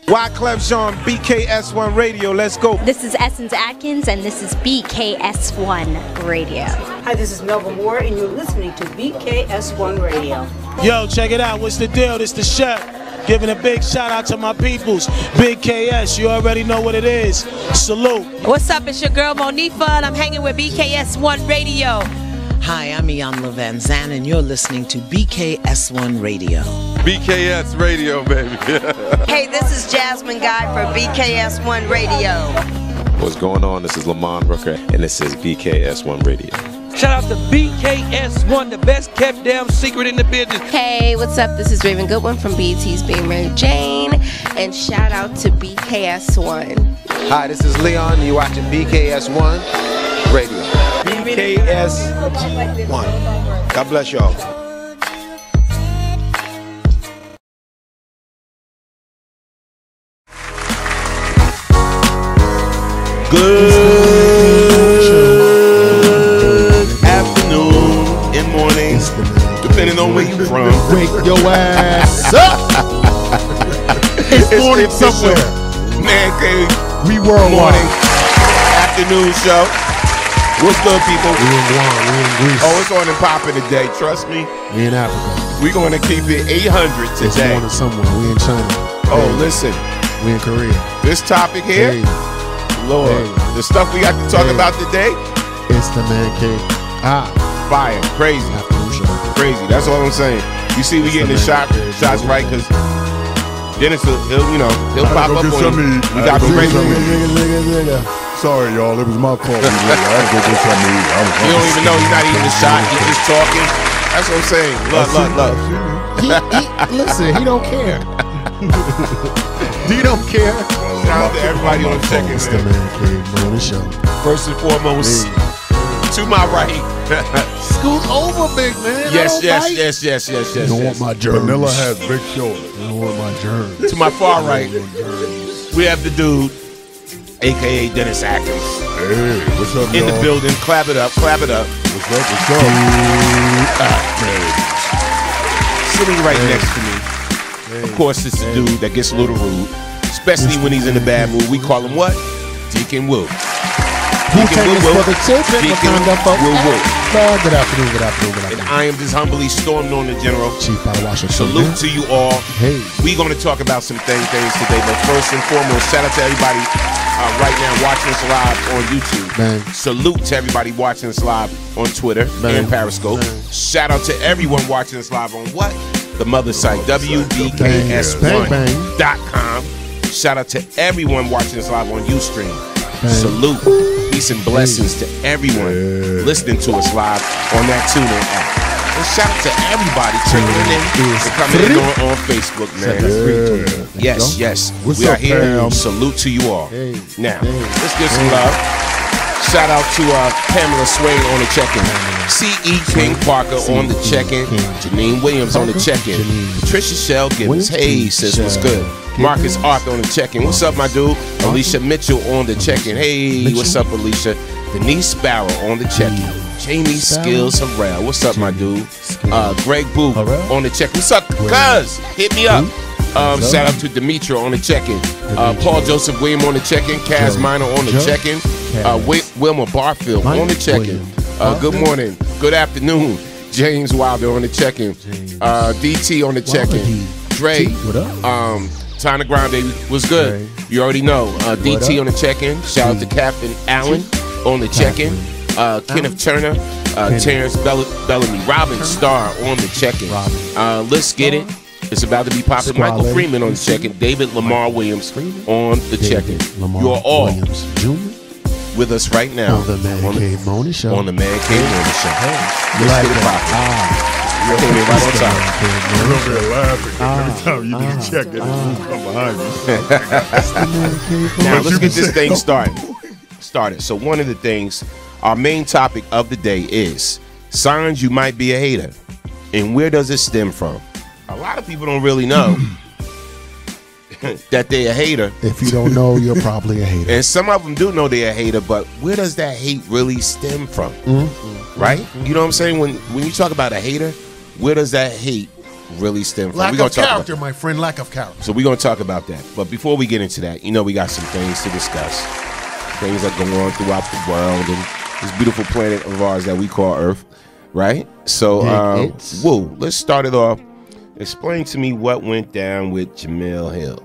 Wyclef Jean, BKS1 Radio. Let's go. This is Essence Atkins, and this is BKS1 Radio. Hi, this is Melba Moore, and you're listening to BKS1 Radio. Yo, check it out. What's the deal? This the chef. Giving a big shout out to my peoples. Big KS, you already know what it is. Salute. What's up? It's your girl Monifa, and I'm hanging with BKS1 Radio. Hi, I'm Iyanla Van Zandt, and you're listening to BKS1 Radio. BKS Radio, baby. Hey, this is Jasmine Guy for BKS1 Radio. What's going on? This is Lamont Brooker, and this is BKS1 Radio. Shout out to BKS1, the best kept damn secret in the business. Hey, what's up? This is Raven Goodwin from BET's Being Mary Jane, and shout out to BKS1. Hi, this is Leon, and you're watching BKS1 Radio. BKS1. God bless y'all. Good afternoon and morning, depending on where you're from. Wake your ass up. It's morning somewhere. Man cave. We worldwide. Morning, afternoon show. What's good, people? We in Guam. We in Greece. Oh, it's on and popping today. Trust me. We in Africa. We're going to keep it 800 today. It's morning somewhere. We in China. Oh, hey. Listen. We in Korea. This topic here, hey. Lord, hey. the stuff we got to talk about today. It's the man cave. Fire. Crazy. Crazy. That's all I'm saying. You see, we getting the shots right because Dennis will, he'll pop up on you. We got to be ready. Sorry, y'all. It was my fault. I had to go get something to eat. You don't even know he's not eating the shot. He's just talking. That's what I'm saying. Look. Listen, he don't care. He don't care. Shout out to everybody on the check-in. It's the Man Cave Morning Show. First and foremost, to my right. Scoot over, big man. Yes. You don't want my germs. Vanilla has big shoulders. You don't want my germs. To my far right, we have the dude, a.k.a. Dennis Atkins. Hey, what's up, in y'all? the building. Clap it up. What's up? Sitting right next to me. Of course, it's the dude that gets a little rude, especially when he's in a bad mood. We call him what? Deacon Will. Deacon Will. Will. Good afternoon. And I am just humbly stormed on the General. Chief out of Washington. Salute to you all. Hey. We're going to talk about some things today, but first and foremost, shout out to everybody right now watching us live on YouTube. Man. Salute to everybody watching us live on Twitter and Periscope. Shout out to everyone watching us live on what? The mother site, WBKS1.com. Shout out to everyone watching us live on Ustream. Salute, peace and blessings to everyone listening to us live on that TuneIn app. And shout out to everybody checking in and coming in on Facebook, man. Yes. We are here. Salute to you all. Now, let's give some love. Shout out to Pamela Swain on the check-in. C.E. King Parker on the check-in. Janine Williams on the check-in. Patricia Shell Gibbons. Hey, sis, what's good? Marcus Arthur on the check-in. What's up, my dude? Alicia Mitchell on the check-in. Hey, what's up, Alicia? Denise Sparrow on the check-in. Jamie Skills Harrell. What's up, my dude? Greg Boo on the check-in. What's up, cuz? Hit me up. Shout out to Demetra on the check-in. Paul Joseph William on the check-in. Kaz Minor on the check-in. Wilma Barfield on the check-in. Good morning. Good afternoon. James Wilder on the check-in. DT on the check-in. Dre. Tana Grande was good. You already know. DT on the check-in. Shout out to Captain Allen on the check-in. Kenneth Turner. Terrence Bellamy. Robin Starr on the check-in. Let's get it. It's about to be popping. Michael Freeman on the check-in. David Lamar Williams on the check-in. You are all with us right now on the Man Cave Morning Show. On the Man Cave Morning Show. Let's get it popping. You're right on time. You're over there laughing. Every time you do check it, come behind you. Now let's get this thing started. So one of the things, our main topic of the day is signs you might be a hater, and where does it stem from? A lot of people don't really know that they're a hater. If you don't know, you're probably a hater. And some of them do know they're a hater, but where does that hate really stem from? Right? You know what I'm saying? When you talk about a hater, where does that hate really stem from. Lack of character, my friend. Lack of character. So we're going to talk about that. But before we get into that, we got some things to discuss. Things that go on throughout the world and this beautiful planet of ours that we call Earth, right? So, let's start it off. Explain to me what went down with Jemele Hill.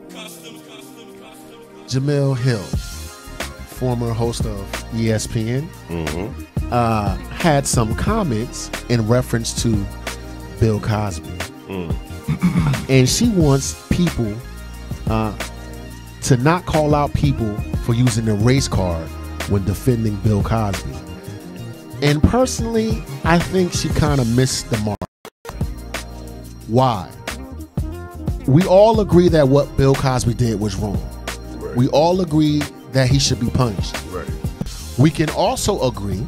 Jemele Hill, former host of ESPN, had some comments in reference to Bill Cosby. And she wants people to not call out people for using the race card when defending Bill Cosby. And personally, I think she kind of missed the mark. Why? We all agree that what Bill Cosby did was wrong. Right. We all agree that he should be punished. Right. We can also agree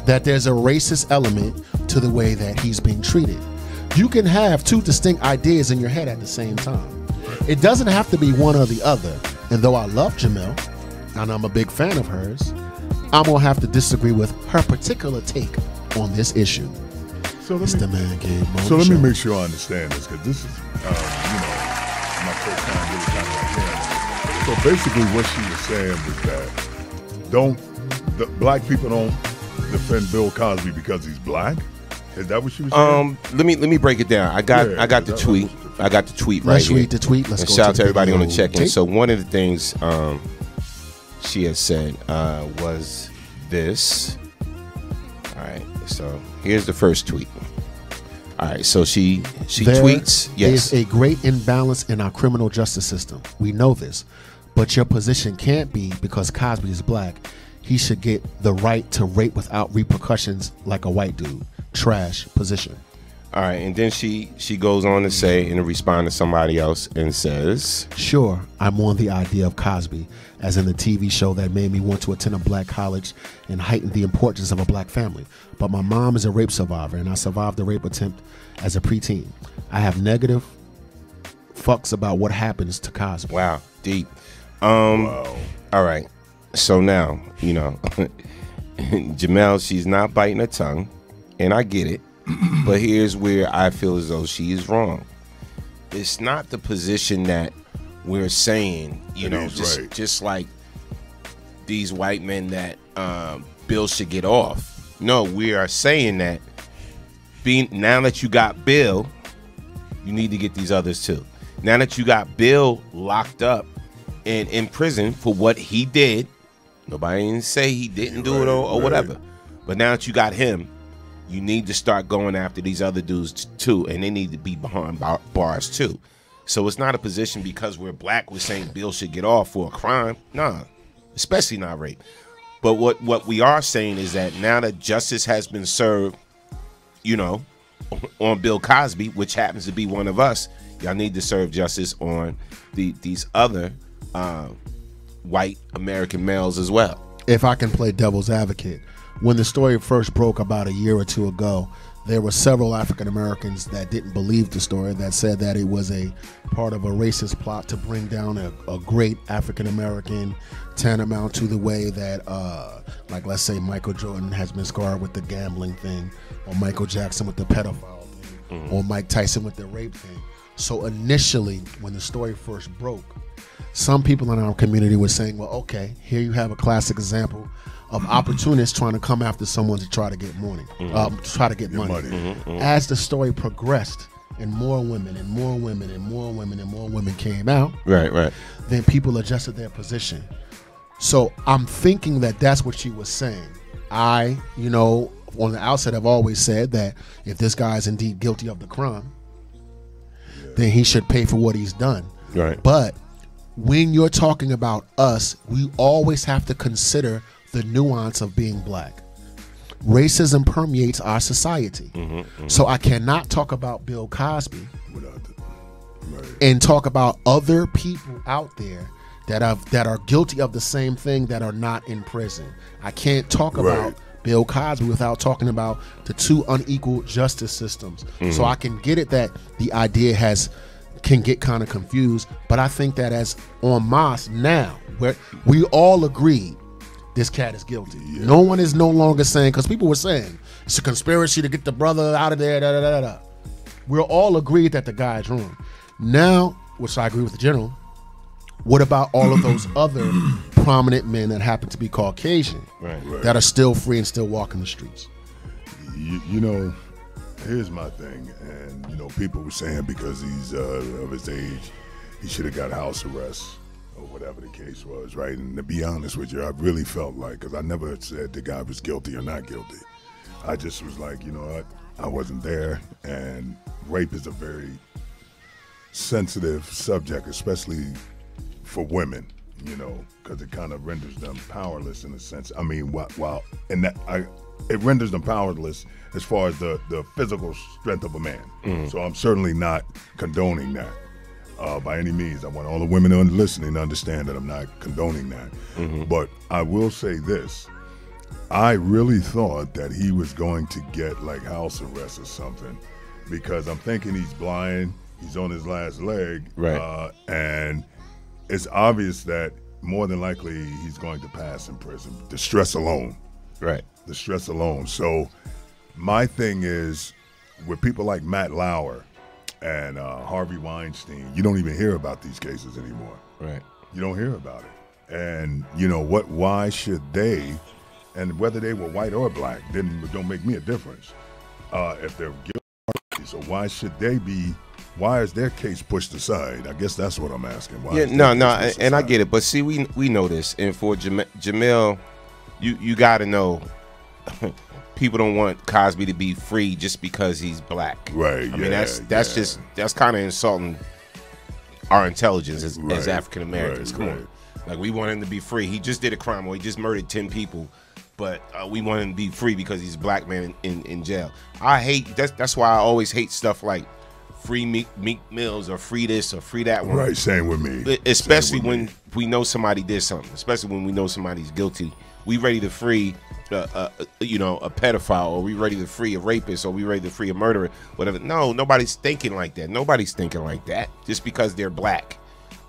that there's a racist element to the way that he's being treated. You can have two distinct ideas in your head at the same time. Right. It doesn't have to be one or the other. And though I love Jemele, and I'm a big fan of hers, I'm going to have to disagree with her particular take on this issue. So the Man Cave Morning So let Show. me make sure I understand this, because this is, my first time really kind of like hearing. So basically what she was saying was that the black people don't defend Bill Cosby because he's black? Is that what she was saying? Let me break it down. I got the tweet. I got the tweet right Let's here. read the tweet. Let's and go shout out to the everybody on the video check-in. tape. So one of the things she had said was this. All right. So here's the first tweet. All right. So she tweets. Yes. There is a great imbalance in our criminal justice system. We know this, but your position can't be because Cosby is black, he should get the right to rape without repercussions like a white dude. Trash position. All right, and then she goes on to say, and to respond to somebody else, and says, "Sure, I'm on the idea of Cosby, as in the TV show that made me want to attend a black college and heighten the importance of a black family. But my mom is a rape survivor, and I survived a rape attempt as a preteen. I have negative fucks about what happens to Cosby." Wow, deep. Wow. All right, so now Jemele, she's not biting her tongue, and I get it. But here's where I feel as though she is wrong. It's not the position that we're saying, just like these white men that Bill should get off. No, we are saying that now that you got Bill, you need to get these others too. Now that you got Bill locked up and in prison for what he did, nobody didn't say he didn't do it or whatever. But now that you got him, you need to start going after these other dudes too, and they need to be behind bars too. So it's not a position because we're black, we're saying Bill should get off for a crime. Nah, especially not rape. But what we are saying is that now that justice has been served, on Bill Cosby, which happens to be one of us, y'all need to serve justice on these other white American males as well. If I can play devil's advocate, when the story first broke about a year or two ago, there were several African Americans that didn't believe the story, that said that it was a part of a racist plot to bring down a great African American, tantamount to the way that, like let's say Michael Jordan has been scarred with the gambling thing, or Michael Jackson with the pedophile thing, or Mike Tyson with the rape thing. So initially, when the story first broke, some people in our community were saying, well, okay, here you have a classic example of opportunists trying to come after someone to try to get money. As the story progressed, and more women and more women and more women and more women came out, right, then people adjusted their position. So I'm thinking that that's what she was saying. I, on the outset, have always said that if this guy is indeed guilty of the crime, then he should pay for what he's done. Right. But when you're talking about us, we always have to consider the nuance of being black. Racism permeates our society. So I cannot talk about Bill Cosby and talk about other people out there that are guilty of the same thing that are not in prison. I can't talk about Bill Cosby without talking about the two unequal justice systems. So I can get it that the idea can get kind of confused, but I think that as on Moss now, where we all agreed this cat is guilty. No one is no longer saying, because people were saying it's a conspiracy to get the brother out of there, We're all agreed that the guy is wrong. Now, which I agree with the general, what about all of those other prominent men that happen to be Caucasian that are still free and still walking the streets? You know, here's my thing, and you know, people were saying because he's of his age, he should have got house arrest or whatever the case was, right? And to be honest with you, I really felt like, because I never said the guy was guilty or not guilty. I just was like, you know what, I wasn't there, and rape is a very sensitive subject, especially for women, you know, because it kind of renders them powerless in a sense. I mean, while in that, it renders them powerless as far as the physical strength of a man. So I'm certainly not condoning that by any means. I want all the women listening to understand that I'm not condoning that. But I will say this. I really thought that he was going to get like house arrest or something, because I'm thinking he's blind, he's on his last leg, and it's obvious that more than likely he's going to pass in prison. The stress alone. The stress alone. So my thing is, with people like Matt Lauer and Harvey Weinstein, you don't even hear about these cases anymore. You don't hear about it. And you know what? Why should they? And whether they were white or black, don't make me a difference if they're guilty. So why should they be? Why is their case pushed aside? I guess that's what I'm asking. Why and I get it. But see, we know this. And for Jamel, you got to know, people don't want Cosby to be free just because he's black. I mean, that's kind of insulting our intelligence as African Americans. Come on, like, we want him to be free. He just did a crime, or he just murdered 10 people. But we want him to be free because he's a black man in jail. I hate that's why I always hate stuff like free Meek Mills or free this or free that one. Same with me. Especially when we know somebody did something. Especially when we know somebody's guilty. We ready to free, a pedophile, or we ready to free a rapist, or we ready to free a murderer, whatever. No, nobody's thinking like that. Nobody's thinking like that just because they're black.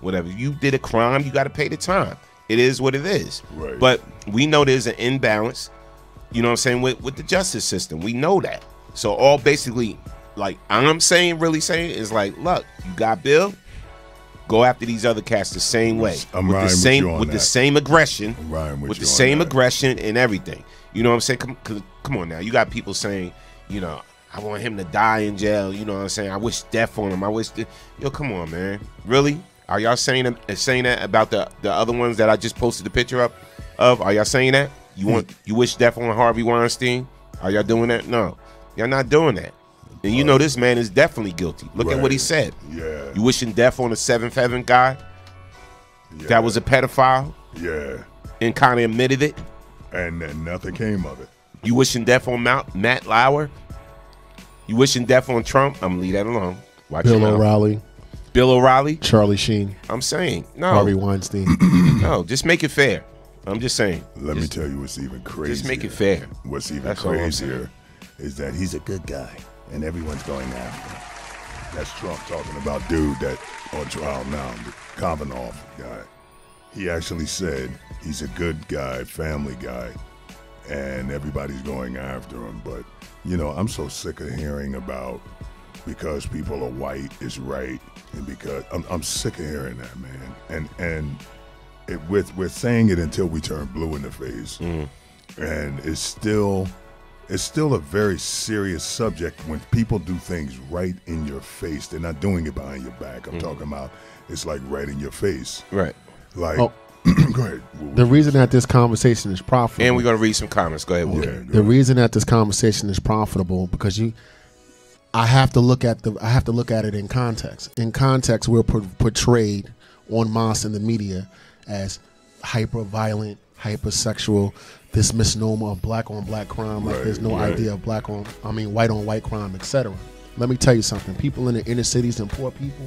Whatever. You did a crime, you got to pay the time. It is what it is. But we know there's an imbalance, you know what I'm saying, with the justice system. We know that. So all basically, like really saying is like, look, you got Bill, go after these other cats the same way. With the same aggression. With the same aggression and everything. You know what I'm saying? Come on now. You got people saying, you know, I want him to die in jail. You know what I'm saying? I wish death on him. Yo, come on, man. Really? Are y'all saying that about the other ones that I just posted the picture up of? Are y'all saying that? You wish death on Harvey Weinstein? Are y'all doing that? No. Y'all not doing that. And you know this man is definitely guilty. Look at what he said. You wishing death on the 7th Heaven guy? That was a pedophile? And kind of admitted it? And then nothing came of it. You wishing death on Matt Lauer? You wishing death on Trump? I'm going to leave that alone. Watch Bill O'Reilly. Bill O'Reilly? Charlie Sheen. I'm saying, no. Harvey Weinstein. No, just make it fair. I'm just saying. Let me tell you what's even crazier. Just make it fair. What's even crazier is that he's a good guy, and everyone's going after him. That's Trump talking about dude that on trial now, the Kavanaugh guy. He actually said he's a good guy, family guy, and everybody's going after him. But, you know, I'm so sick of hearing about because people are white is right, and because I'm sick of hearing that, man. And we're saying it until we turn blue in the face, and it's still a very serious subject when people do things right in your face. They're not doing it behind your back. I'm talking about it's like right in your face. Right. Like, go ahead. The reason that this conversation is profitable, and we're gonna read some comments. Go ahead. The reason that this conversation is profitable because I have to look at it in context. In context, we're portrayed en masse in the media as hyper-violent, hypersexual, this misnomer of black on black crime, like there's no idea of white on white crime, etc. Let me tell you something. People in the inner cities and poor people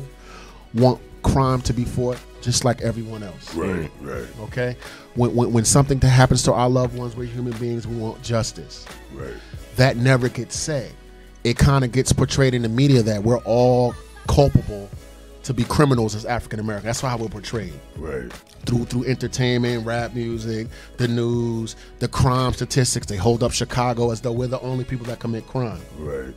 want crime to be fought just like everyone else. Right. Okay? When something happens to our loved ones, we're human beings, we want justice. Right. That never gets said. It kind of gets portrayed in the media that we're all culpable to be criminals as African American. That's how we're portrayed. Right. Through entertainment, rap music, the news, the crime statistics. They hold up Chicago as though we're the only people that commit crime. Right.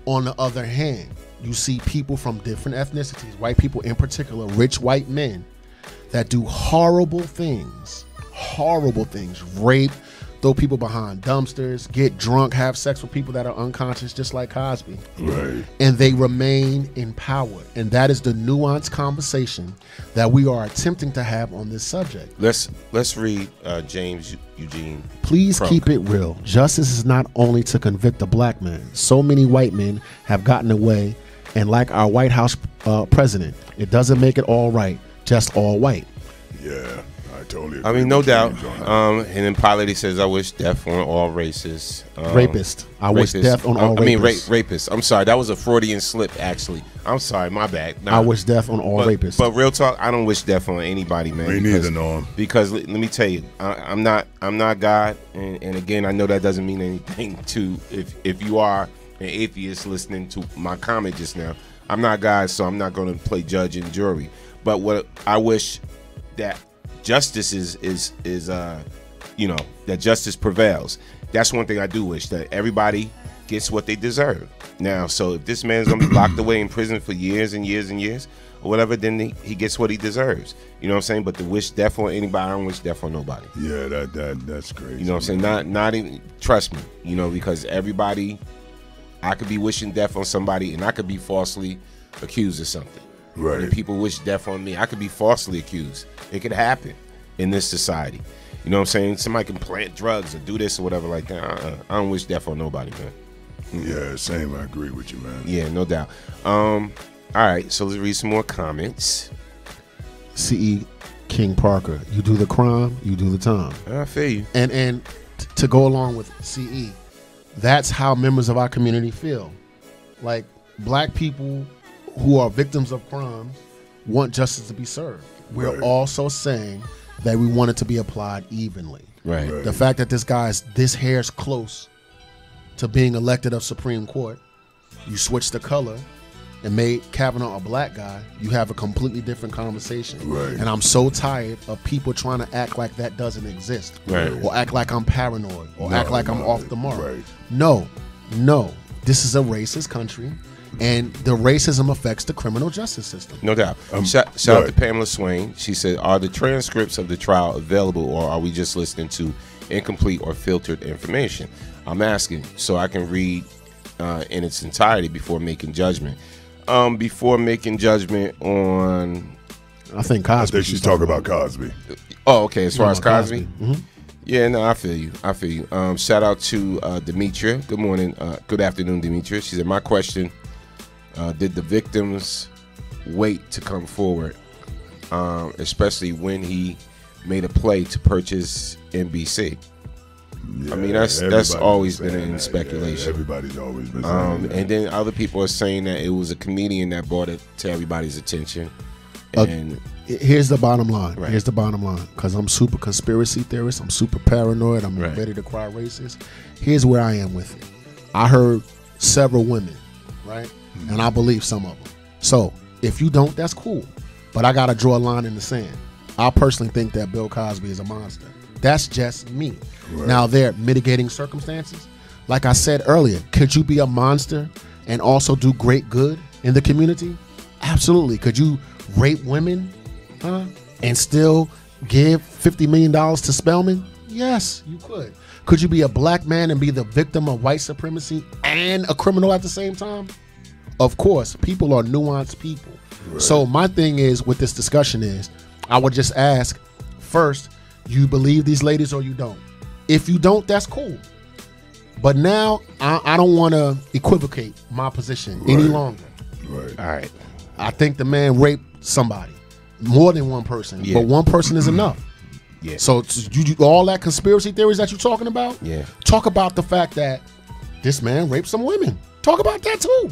On the other hand, you see people from different ethnicities, white people in particular, rich white men, that do horrible things, rape, throw people behind dumpsters, get drunk, have sex with people that are unconscious, just like Cosby. Right. And they remain in power. And that is the nuanced conversation that we are attempting to have on this subject. Let's read James Eugene. Please Crunk. keep it real. Justice is not only to convict a black man. So many white men have gotten away, and like our White House president, it doesn't make it all right, just all white. Yeah. Totally agree. I mean, no doubt. And then Pilot, he says, I wish death on all racists. Rapist. I wish death on all rapists. Rapists. I'm sorry. That was a Freudian slip, actually. I'm sorry. My bad. I wish death on all rapists. But real talk, I don't wish death on anybody, man. Me neither, Norm. Because let me tell you, I'm not God. And again, I know that doesn't mean anything to, if you are an atheist listening to my comment just now, I'm not God, so I'm not going to play judge and jury. But what I wish that justice is that justice prevails. That's one thing I do wish, that everybody gets what they deserve. Now, so if this man's gonna be locked away in prison for years and years and years or whatever, then he gets what he deserves. You know what I'm saying? But to wish death on anybody, I don't wish death on nobody. Yeah, that's crazy. You know what I'm saying? Not even, trust me, because everybody, I could be wishing death on somebody and I could be falsely accused of something. Right. And people wish death on me, I could be falsely accused. It could happen in this society. You know what I'm saying? Somebody can plant drugs or do this or whatever like that. I don't wish death on nobody, man. Yeah, same. I agree with you, man. Yeah, no doubt. All right, so let's read some more comments. C.E. King Parker, you do the crime, you do the time. I feel you. And to go along with C.E., that's how members of our community feel. Like, black people who are victims of crimes want justice to be served. We're also saying that we want it to be applied evenly. Right. The fact that this guy's this hair's close to being elected of Supreme Court, you switch the color and made Kavanaugh a black guy, you have a completely different conversation. Right. And I'm so tired of people trying to act like that doesn't exist. Right. Or act like I'm paranoid. Or act like I'm off the mark. Right. No. This is a racist country. And the racism affects the criminal justice system. No doubt. Shout out to Pamela Swain. She said, are the transcripts of the trial available, or are we just listening to incomplete or filtered information? I'm asking so I can read in its entirety before making judgment. Before making judgment on... I think Cosby. I think she's talking about Cosby. Oh, okay. As far as Cosby? Mm-hmm. Yeah, no, I feel you. Shout out to Demetria. Good morning. Good afternoon, Demetria. She said, my question... did the victims wait to come forward, especially when he made a play to purchase NBC? Yeah, I mean, that's always been in speculation. Yeah, everybody's always been saying that. And then other people are saying that it was a comedian that brought it to everybody's attention. And here's the bottom line. Right. Here's the bottom line. Because I'm super conspiracy theorist. I'm super paranoid. I'm ready to cry racist. Here's where I am with it. I heard several women, right? And I believe some of them. So if you don't, that's cool. But I got to draw a line in the sand. I personally think that Bill Cosby is a monster. That's just me. Right. Now, there are mitigating circumstances. Like I said earlier, could you be a monster and also do great good in the community? Absolutely. Could you rape women and still give $50 million to Spelman? Yes, you could. Could you be a black man and be the victim of white supremacy and a criminal at the same time? Of course, people are nuanced people. Right. So my thing is with this discussion is, I would just ask, first, you believe these ladies or you don't? If you don't, that's cool. But now, I don't want to equivocate my position any longer. Right. All right. I think the man raped somebody, more than one person, but one person is enough. Yeah. So you all that conspiracy theories that you're talking about, talk about the fact that this man raped some women. Talk about that too.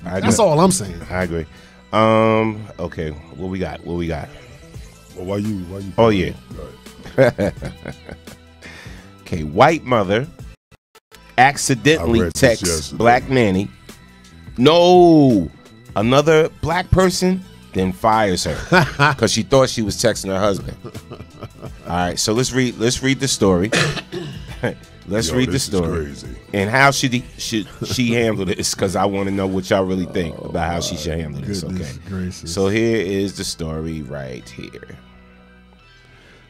That's all I'm saying. I agree. Okay, what we got? Well, why you? Oh yeah. Okay, white mother accidentally texts black nanny. No, another black person, then fires her because she thought she was texting her husband. All right, so let's read the story. Let's read the story. And how should she handle this? Because I want to know what y'all really think about how she should handle this. Okay. Gracious. So here is the story right here.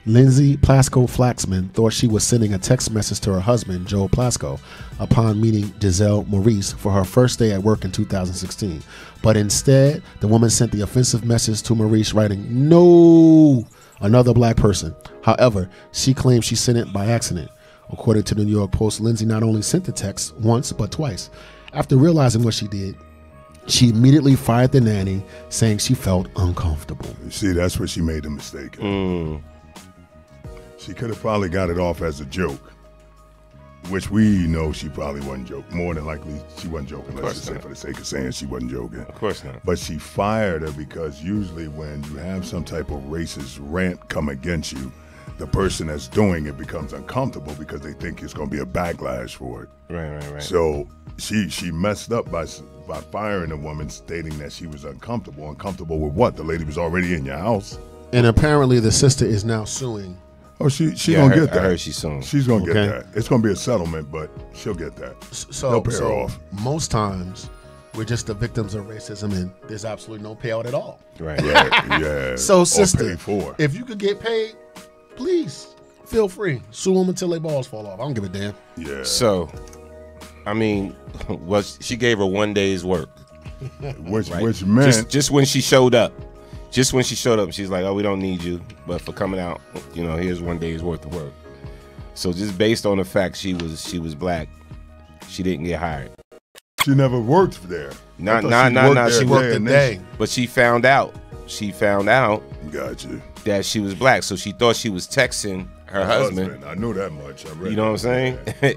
Lindsay Plasko Flaxman thought she was sending a text message to her husband, Joe Plasko, upon meeting Giselle Maurice for her first day at work in 2016. But instead, the woman sent the offensive message to Maurice writing, "No," another black person. However, she claims she sent it by accident. According to the New York Post, Lindsay not only sent the text once, but twice. After realizing what she did, she immediately fired the nanny, saying she felt uncomfortable. You see, that's where she made the mistake. She could have probably got it off as a joke, which we know she probably wasn't joking. More than likely, she wasn't joking. Let's just say for the sake of saying she wasn't joking. Of course not. But she fired her because usually when you have some type of racist rant come against you, the person that's doing it becomes uncomfortable because they think it's going to be a backlash for it. Right. So she messed up by firing a woman, stating that she was uncomfortable. Uncomfortable with what? The lady was already in your house. And apparently the sister is now suing. Oh, she gonna get that. I heard she's suing. She's gonna get that. It's gonna be a settlement, but she'll get that. They'll pay her off. Most times, we're just the victims of racism, and there's absolutely no payout at all. Right. Yeah. So, or sister, paid for. if you could get paid, please feel free. Sue them until their balls fall off. I don't give a damn. Yeah. So, I mean, she gave her 1 day's work. Which meant just when she showed up. Just when she showed up, she's like, "Oh, we don't need you, but for coming out, here's 1 day's worth of work." So just based on the fact she was black, she didn't get hired. She never worked there. Nah. She worked a day. But she found out. Gotcha. That she was black, so she thought she was texting her husband. I knew that much. I read. You know what I'm saying?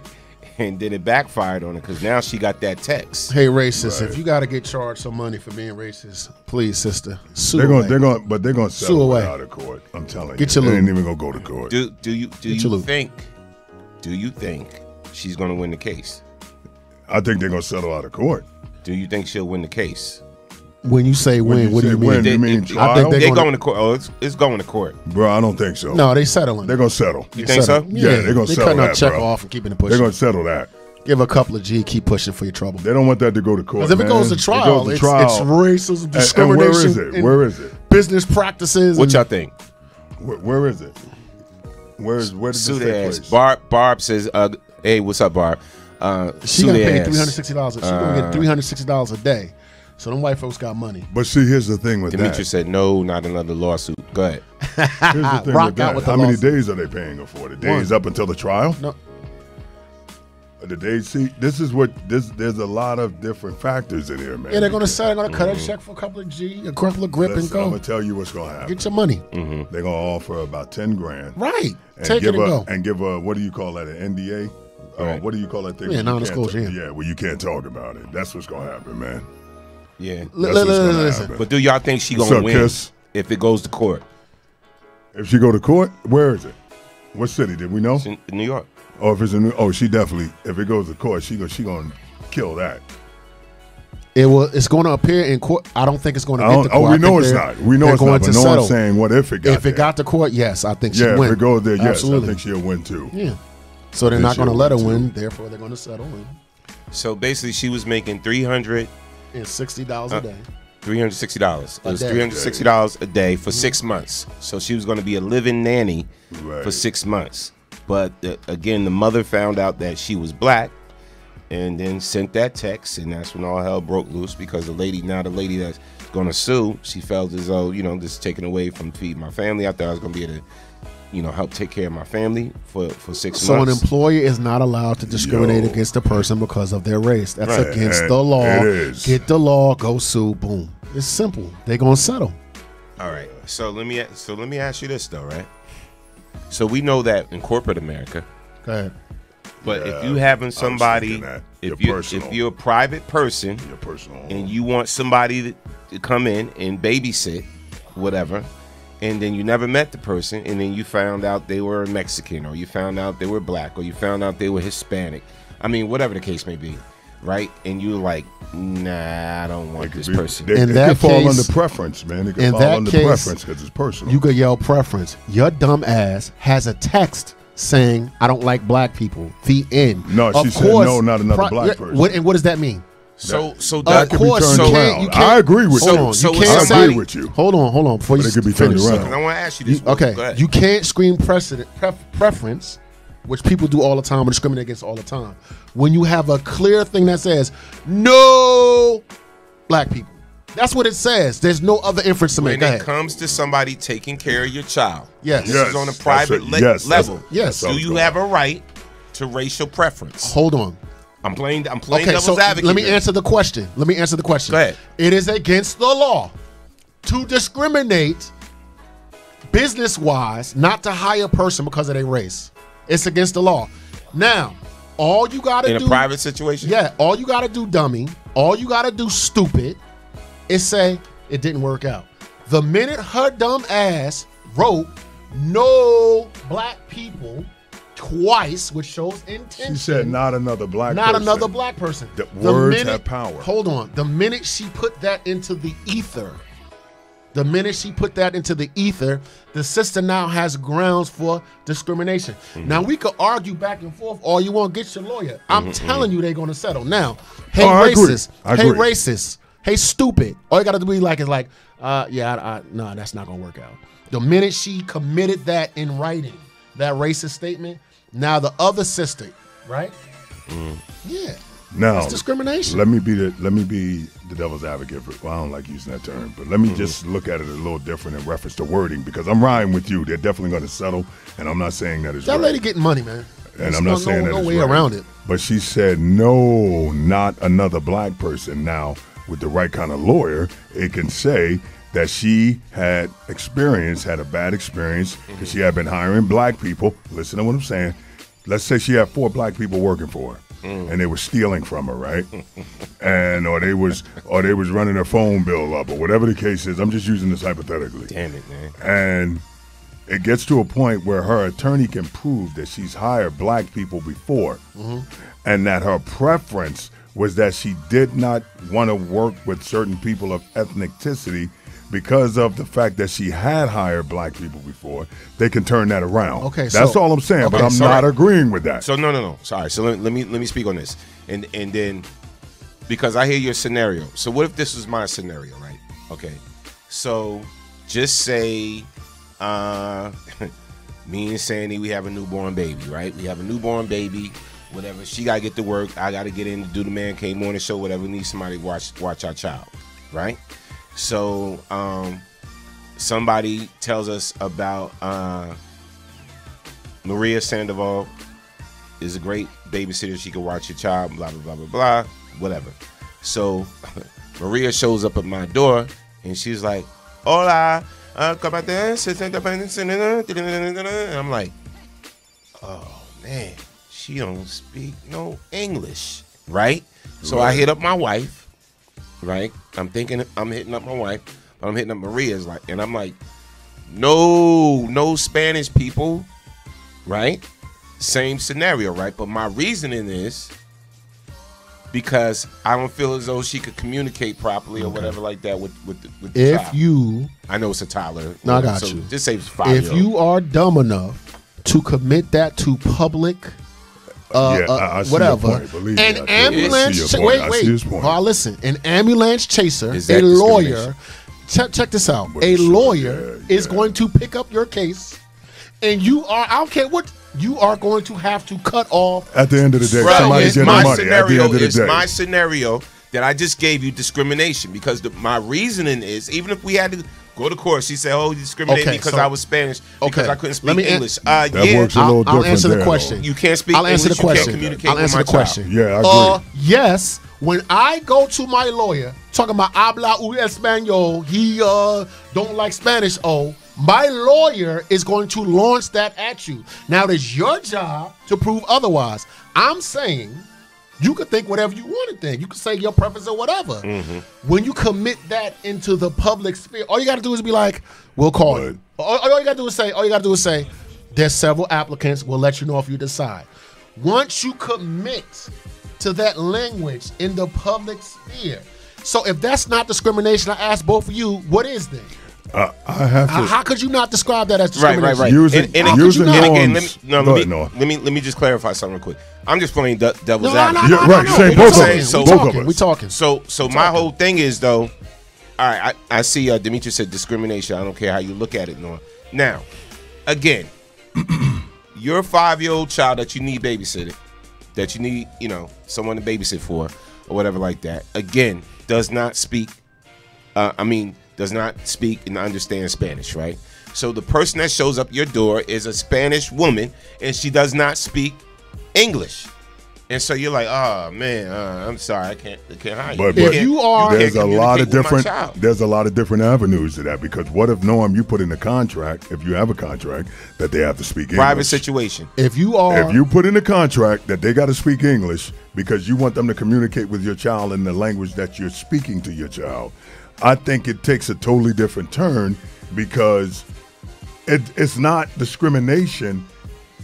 And then it backfired on her because now she got that text. Hey, racist! If you got to get charged some money for being racist, please, sister, sue They're away. gonna settle Sue away. out of court. I'm telling Get you, your they ain't loot. even gonna go to court. Do you think she's gonna win the case? I think they're gonna settle out of court. Do you think she'll win the case? When you say win, what do you mean? You mean I trial? think They're going to court. Oh, it's going to court. Bro, I don't think so. No, they settling. They're gonna settle. You think so? Yeah, they're gonna settle cutting that, a check bro. off and keeping it pushing. They're gonna settle that. Give a couple of G, keep pushing for your trouble. They don't want that to go to court. Because if it goes to trial, it's racism, discrimination. And where is it? Business practices. What y'all think? Where is it? Where did this Sue take their ass. place? Barb says, "Hey, what's up, Barb?" She got paid $360. She's gonna get $360 a day. So them white folks got money. But see, here's the thing with Demetrius that. said, "No, not another lawsuit." Go ahead. Here's the thing Rock with that. out with the How many lawsuit. days are they paying her for? The days up until the trial? No. The days. See, this is what there's a lot of different factors in here, man. Yeah, they're gonna sell. They're gonna cut a check for a couple of G, a couple of grip, and I'm go. gonna tell you what's gonna happen. Get your money. They're gonna offer about 10 grand. Right. And Take give it and her, go. And give her, what do you call that, an NDA? Right. What do you call that thing? Yeah, when you non-disclosure, can't yeah. Yeah, well, you can't talk about it. That's what's gonna happen, man. Yeah. That's what's gonna Listen. happen. But do y'all think she What's gonna up, win Kiss? if it goes to court? If she go to court, where is it? What city? Did we know? It's in New York. Oh, if it's in she definitely. If it goes to court, she gonna kill that. It's going to appear in court. I don't think it's going to get to court. Oh, we know I think it's they're- not. We know they're it's going not. But to no settle. one's saying what if it got. If it got to court, yes, I think she'll yeah, win. if it goes there, yes, Absolutely. I think she'll win too. Yeah. So they're Then not going to she'll let her win, too. win. Therefore, they're going to settle in. So basically, she was making $360 And $60 a day. $360. It was day. $360 a day for 6 months. So she was going to be a living nanny Right. for 6 months. But again, the mother found out that she was black, and then sent that text, and that's when all hell broke loose because the lady that's going to sue, she felt as though, this is taken away from feeding my family. I thought I was going to be able to, help take care of my family for 6 So months. an employer is not allowed to discriminate against a person because of their race. That's Right. against And the law. it is. Get the law, go sue, boom. It's simple. They're going to settle. All right. So let me ask you this though, right? So we know that in corporate America, Go ahead. but Yeah, if you having I was somebody, thinking that. if Your you're a private person, Your personal. and you want somebody to come in and babysit, whatever, and then you never met the person, and then you found out they were Mexican, or you found out they were black, or you found out they were Hispanic. I mean, whatever the case may be, right? And you're like, nah, I don't want this person. It In that could fall case- under preference, man. It could in fall that under case, preference because it's personal. You could yell preference. Your dumb ass has a text saying I don't like black people. The end. No, she said no, not another black person. And what does that mean? So that could be turned around. I agree with you. I agree with you. Hold on. Before you it could be turned around. I want to ask you this. Okay, Go ahead. you can't scream preference, which people do all the time and discriminate against all the time. When you have a clear thing that says no black people, that's what it says. There's no other inference to make. When it comes to somebody taking care of your child, yes, this is on a private level. Yes, do you have a right to racial preference? Hold on. I'm playing devil's advocate. Let me answer the question. Go ahead. It is against the law to discriminate business-wise, not to hire a person because of their race. It's against the law. Now, all you got to do... In a private situation? Yeah, all you got to do, dummy, all you got to do, stupid, is say, it didn't work out. The minute her dumb ass wrote, no black people... twice, which shows intention. She said not another black person. Not another black person. The words have power. Hold on. The minute she put that into the ether, the sister now has grounds for discrimination. Mm-hmm. Now, we could argue back and forth all you want, get your lawyer. I'm telling you they're going to settle. Now, hey, racist. Hey, racist. Hey, stupid. All you got to do is no, that's not going to work out. The minute she committed that in writing, that racist statement, now the other sister, right? Yeah. Now, it's discrimination. Let me be the devil's advocate. I don't like using that term, but let me just look at it a little different in reference to wording, because I'm riding with you. They're definitely going to settle, and I'm not saying that is right. That lady getting money, man. And I'm not saying that no is way right. around it. But she said, no, not another black person. Now, with the right kind of lawyer, it can say that she had a bad experience because she had been hiring black people. Listen to what I'm saying. Let's say she had 4 black people working for her, and they were stealing from her, right? And or they was running her phone bill up, or whatever the case is. I'm just using this hypothetically. Damn it, man. And it gets to a point where her attorney can prove that she's hired black people before, and that her preference was that she did not want to work with certain people of ethnicity because of the fact that she had hired black people before. They can turn that around. Okay, that's all I'm saying, but I'm not agreeing with that. So no. Sorry. So let me speak on this, and then because I hear your scenario. So what if this was my scenario, right? Okay. So just say me and Sandy, we have a newborn baby, right? We have a newborn baby. Whatever, she gotta get to work. I gotta get in to do the Man Cave morning show. Whatever, we need somebody to watch our child, right? So somebody tells us about Maria Sandoval is a great babysitter. She can watch your child. Blah blah blah blah blah. Whatever. So Maria shows up at my door and she's like, "Hola, and I'm like, "Oh man, she don't speak no English, right?" So I hit up my wife, right? I'm thinking I'm hitting up my wife, but I'm hitting up Maria's and I'm like, no Spanish people, right? Same scenario, right? But my reasoning is because I don't feel as though she could communicate properly or whatever like that with the child. I know it's a toddler. No, I got you. Just say 5 If you are dumb enough to commit that to public, I see whatever, your point. Believe an me, I ambulance. see your point. I see his point. Listen, an ambulance chaser, Is that a lawyer. discrimination? Check this out. A lawyer is going to pick up your case, and you are. I don't care what. You are going to have to cut off. At the end of the day, Right. somebody's getting money. At the end of the It's day, my scenario that I just gave you discrimination because my reasoning is even if we had to go to court, she said, "Oh, you discriminated me because I was Spanish because I couldn't speak English." that works a little different. I'll answer the there, question. You can't speak I'll answer English. the question. You can't communicate I'll answer with the my question. child. Yeah, I agree. Yes, when I go to my lawyer talking about habla español, he don't like Spanish. My lawyer is going to launch that at you. Now it's your job to prove otherwise. I'm saying you can think whatever you want to think. You can say your preference or whatever. When you commit that into the public sphere, all you got to do is be like, "We'll call you." All you got to do is say, "There's several applicants. We'll let you know if you decide." Once you commit to that language in the public sphere. So if that's not discrimination, I ask both of you, what is then? I have to. How could you not describe that as Right, discrimination? right. Using And again, let me just clarify something real quick. I'm just playing devil's advocate. Yeah, right. Same, both of us. So, Both of us. We talking. So my whole thing is though. All right, I see. Demetrius said discrimination. I don't care how you look at it, Norm. Now, again, your 5-year-old child that you need babysitting, that you need, someone to babysit for, or whatever like that. Again, does not speak. Does not speak and understand Spanish, right? So the person that shows up your door is a Spanish woman, and she does not speak English. And so you're like, oh man, I'm sorry, I can't hire you. But there's a lot of different avenues to that, because what if, Norm, you put in a contract, if you have a contract, that they have to speak English? Private situation. If you put in a contract that they got to speak English because you want them to communicate with your child in the language that you're speaking to your child, I think it takes a totally different turn, because it's not discrimination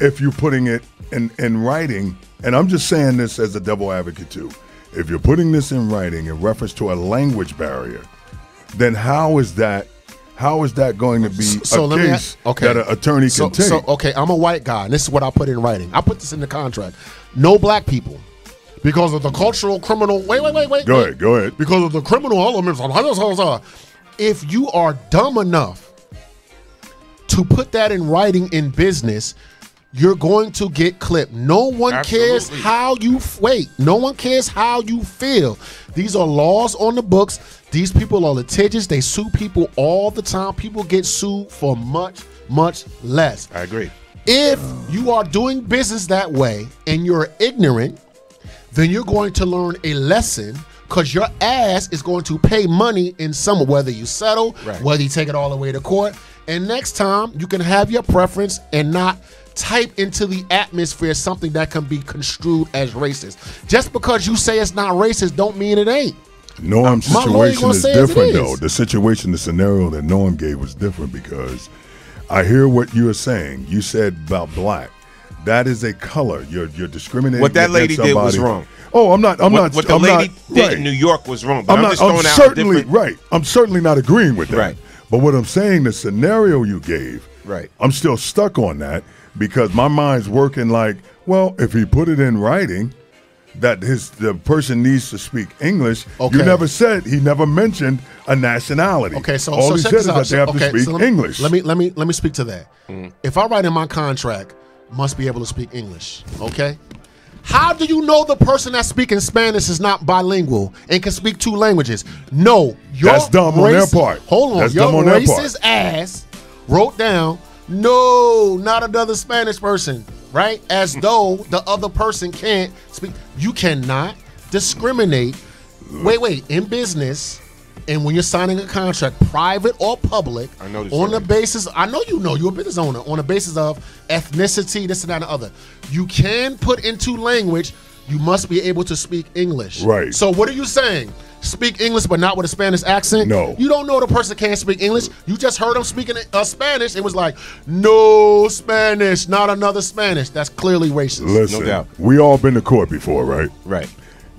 if you're putting it in writing. And I'm just saying this as a devil advocate too. If you're putting this in writing in reference to a language barrier, then how is that going to be a case that an attorney can take? So, okay, I'm a white guy, and this is what I put in writing. I put this in the contract. No black people. Because of the cultural criminal. Wait. Go ahead. Because of the criminal elements. If you are dumb enough to put that in writing in business, you're going to get clipped. No one cares how you No one cares how you feel. These are laws on the books. These people are litigious. They sue people all the time. People get sued for much, much less. I agree. If you are doing business that way and you're ignorant, then you're going to learn a lesson, because your ass is going to pay money in some, whether you settle, whether you take it all the way to court. And next time you can have your preference and not type into the atmosphere something that can be construed as racist. Just because you say it's not racist don't mean it ain't. Norm's situation is different though. The scenario that Norm gave was different, because I hear what you're saying. You said about black. That is a color. You're discriminating. What that lady did was wrong. Oh, I'm not. What the lady did in New York was wrong. But I'm just throwing out certainly right. I'm certainly not agreeing with that. Right. But what I'm saying, the scenario you gave, right, I'm still stuck on that, because my mind's working like, well, if he put it in writing that the person needs to speak English, you never said, he never mentioned a nationality. Okay, so all he said is that they have to speak so English. Let me speak to that. If I write in my contract, must be able to speak English, okay? How do you know the person that's speaking Spanish is not bilingual and can speak 2 languages? No, that's dumb on their part. Hold on, that's your dumb on their racist ass wrote down, no, not another Spanish person, right? As though the other person can't speak. You cannot discriminate. Wait, in business. And when you're signing a contract, private or public, on the basis, I know you know, you're a business owner, on the basis of ethnicity, this and that and the other, you can put into language, you must be able to speak English. Right. So what are you saying? Speak English but not with a Spanish accent? No. You don't know the person can't speak English. You just heard them speaking Spanish and was like, no Spanish, not another Spanish. That's clearly racist. Listen, no doubt. We all been to court before, right? Right.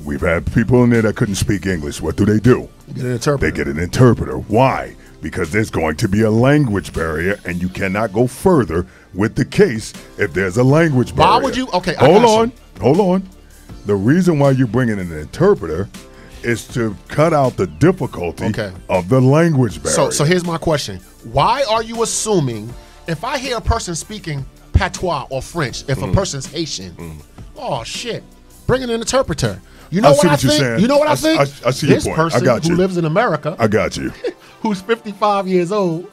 We've had people in there that couldn't speak English. What do? Get an interpreter. They get an interpreter. Why? Because there's going to be a language barrier, and you cannot go further with the case if there's a language barrier. Why would you? Okay, hold on. The reason why you're bringing in an interpreter is to cut out the difficulty of the language barrier. So here's my question. Why are you assuming, if I hear a person speaking patois or French, if a person's Haitian, oh shit, bring in an interpreter. You know what I think? You know what I think? I see your point. Person I got you. who lives in America, I got you. Who's 55 years old,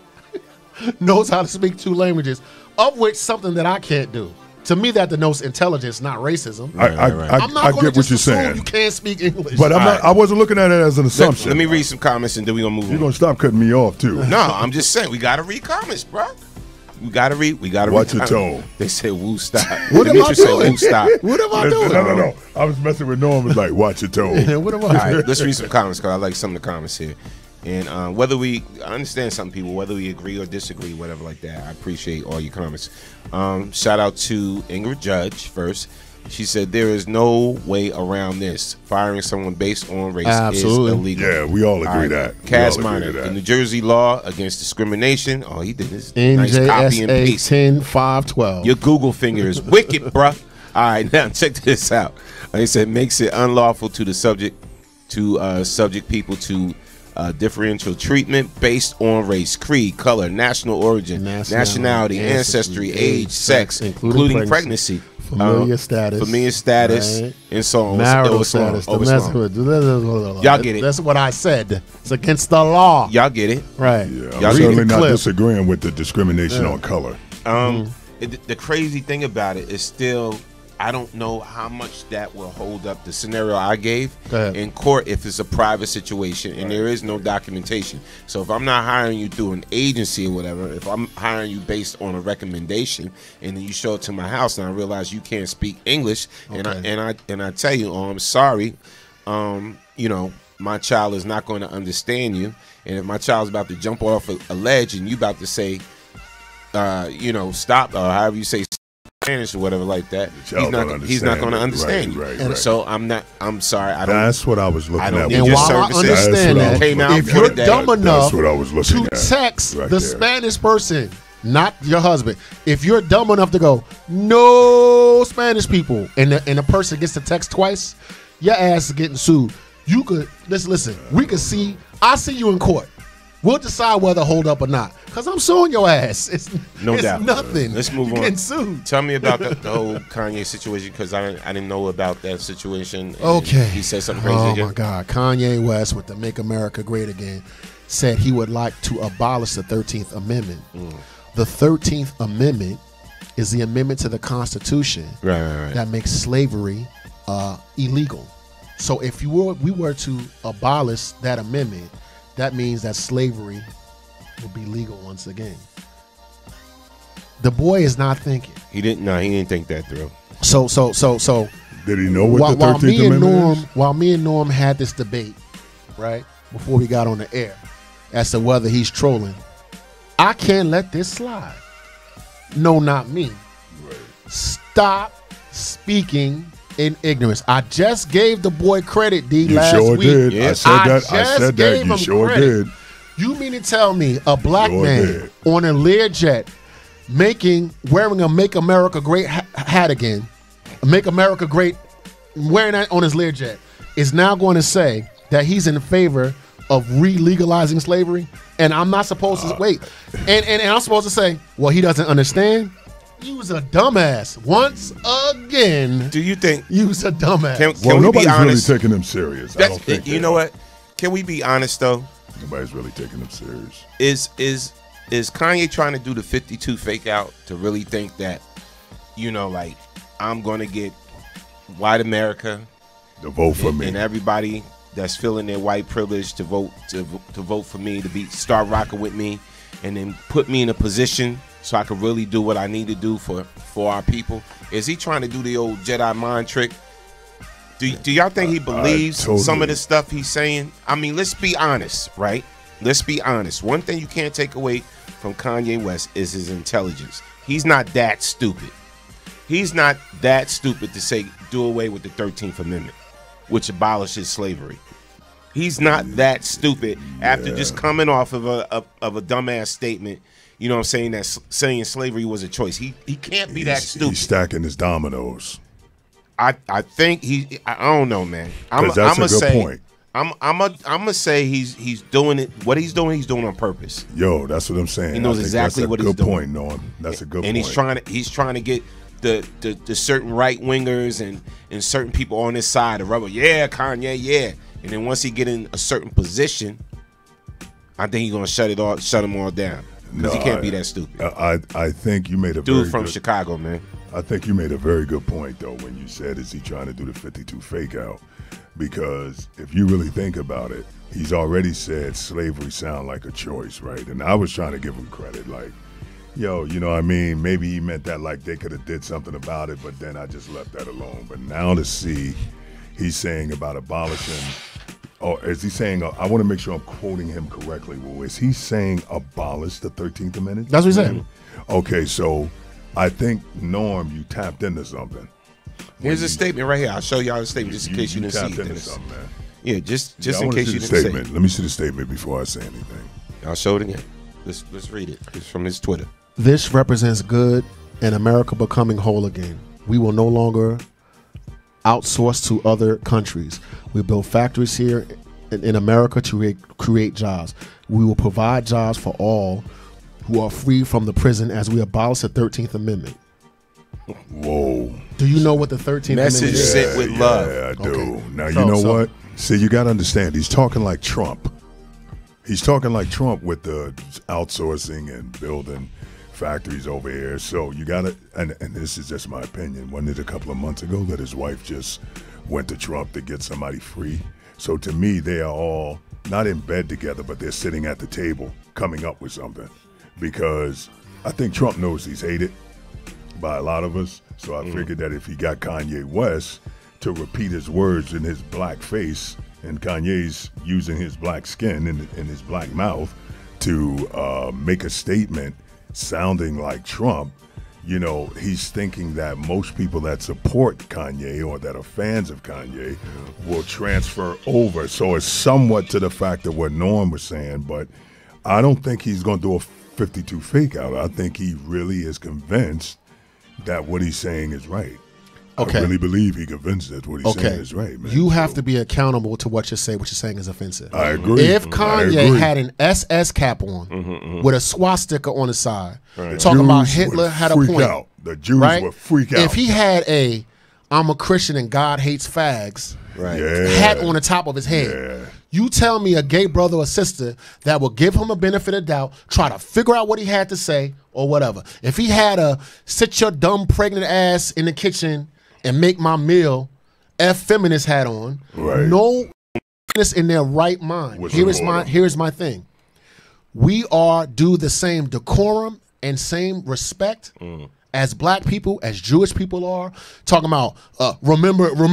knows how to speak 2 languages, of which something that I can't do. To me, that denotes intelligence, not racism. I'm not I get what you're saying. You can't speak English, but I wasn't looking at it as an assumption. Let me read some comments and then we're gonna move. You're gonna stop cutting me off too. No, I'm just saying we gotta read comments, bro. We gotta read. Watch your tone. They said woo stop. What am I doing? Woo stop. What am I doing? No. I was messing with Norm. Was like, watch your tone. What am I doing? All right, let's read some comments because I like some of the comments here. And I understand some people, whether we agree or disagree, whatever like that. I appreciate all your comments. Shout out to Ingrid Judge first. She said there is no way around this. Firing someone based on race Absolutely. Yeah, is illegal. we all agree that. Cass We all agree Minor, to that. the New Jersey law against discrimination. Oh, he did this nice copy and NJSA paste. 10512. Your Google finger is wicked, bruh. All right, now check this out. He said makes it unlawful to the subject people to differential treatment based on race, creed, color, national origin, nationality, ancestry, age, sex, including pregnancy, familiar status, right, and so on. Marital status. Y'all get it. That's what I said. It's against the law. Y'all get it. Right. Yeah, Y'all I'm certainly not clip. disagreeing with the discrimination on color. The crazy thing about it is still, I don't know how much that will hold up the scenario I gave in court if it's a private situation and there is no documentation. So if I'm not hiring you through an agency or whatever, if I'm hiring you based on a recommendation and then you show up to my house and I realize you can't speak English and I tell you, oh, I'm sorry, you know, my child is not going to understand you, and if my child's about to jump off a ledge and you about to say, you know, stop, or however you say Spanish or whatever like that, he's not going to understand you. Right. So I'm sorry. I don't. That's what I was looking I don't at. need And your while I services. understand that, Came out if for you're the dumb day. enough That's what I was looking to at text right the there. Spanish person, not your husband, if you're dumb enough to go, no Spanish people, and the person gets the text twice, your ass is getting sued. You could listen. We could see. I see you in court. We'll decide whether to hold up or not. Because I'm suing your ass. It's doubt. nothing. Let's move You're on. getting sued. Tell me about the whole Kanye situation, because I didn't know about that situation. And Okay. He said something crazy Oh again. my God. Kanye West with the Make America Great Again said he would like to abolish the 13th Amendment. The 13th Amendment is the amendment to the Constitution Right. that makes slavery illegal. So if we were to abolish that amendment, that means that slavery will be legal once again. The boy is not thinking. He didn't think that through. So Did he know what the 13th Amendment is? While me and Norm had this debate, right, before we got on the air, as to whether he's trolling, I can't let this slide. No, not me. Right. Stop speaking in ignorance. I just gave the boy credit, D, You last sure week. did. Yes. I said that. You sure did. You mean to tell me a black Sure man did. on a Learjet wearing a Make America Great hat again, Make America Great, wearing that on his Learjet, is now going to say that he's in favor of re-legalizing slavery? And I'm not supposed to wait. And I'm supposed to say, well, he doesn't understand? You's a dumbass. Once again. Do you think you's a dumbass? Can Well, we be nobody's really honest? taking him serious. I don't think You know what? Can we be honest though? Nobody's really taking him serious. Is Kanye trying to do the 52 fake out to really think that, you know, like, I'm going to get white America to vote for me, and everybody that's feeling their white privilege to vote for me, to start rocking with me, and then put me in a position so I can really do what I need to do for our people? Is he trying to do the old Jedi mind trick? Do y'all think he believes some of the stuff he's saying? I mean, let's be honest, right? Let's be honest. One thing you can't take away from Kanye West is his intelligence. He's not that stupid. He's not that stupid to say do away with the 13th Amendment, which abolishes slavery. He's not that stupid after just coming off of a dumbass statement. You know what I'm saying? That saying slavery was a choice. He can't be that stupid. He's stacking his dominoes. I think I don't know, man. That's a good point. I'm gonna say he's doing it. What he's doing on purpose. Yo, that's what I'm saying. He knows exactly what he's doing. That's a good point, Norm. That's a good point. And he's trying to get the certain right wingers and certain people on his side of rubber. Yeah, Kanye, yeah. And then once he get in a certain position, I think he's gonna shut them all down. Because he can't be that stupid. I think you made a dude from Chicago, man. I think you made a very good point though when you said, is he trying to do the 52 fake out? Because if you really think about it, he's already said slavery sound like a choice, right? And I was trying to give him credit, like, yo, you know what I mean? Maybe he meant that like they could have did something about it, but then I just left that alone. But now to see he's saying about abolishing, or is he saying, I want to make sure I'm quoting him correctly. Well, is he saying abolish the 13th Amendment? That's what he said. Okay, so I think, Norm, you tapped into something. Here's a statement right here. I'll show y'all the statement just in case you didn't see it. Dennis. Man. Yeah, just I in wanna case see you the didn't see statement. it. Let me see the statement before I say anything. I'll show it again. Let's read it. It's from his Twitter. This represents good and America becoming whole again. We will no longer outsource to other countries. We build factories here in America to create jobs. We will provide jobs for all who are free from the prison as we abolish the 13th Amendment. Whoa. Do you know what the 13th Amendment is? Sent with love. Yeah, I do. Okay. Now, you know what? See, you got to understand, he's talking like Trump. He's talking like Trump with the outsourcing and building factories over here. So you got to, and this is just my opinion, wasn't it a couple of months ago that his wife just went to Trump to get somebody free? So to me, they are all not in bed together, but they're sitting at the table coming up with something. Because I think Trump knows he's hated by a lot of us. So I figured that if he got Kanye West to repeat his words in his black face, and Kanye's using his black skin in his black mouth to make a statement sounding like Trump, you know, he's thinking that most people that support Kanye or that are fans of Kanye will transfer over. So it's somewhat to the fact of what Norm was saying, but I don't think he's going to do a 52 fake out. I think he really is convinced that what he's saying is right. Okay. I really believe he convinced that what he's saying is right, man. You have to be accountable to what you say. What you're saying is offensive. I agree. If Kanye had an SS cap on with a swastika on the side, talking about Hitler had a point. Out. The Jews would freak out. If he had a "I'm a Christian and God hates fags" hat on the top of his head, you tell me a gay brother or sister that will give him a benefit of doubt, try to figure out what he had to say or whatever. If he had a "sit your dumb pregnant ass in the kitchen and make my meal" feminist hat on, no feminist in their right mind. Here's my thing. We do the same decorum and same respect as black people, as Jewish people are. Talking about remember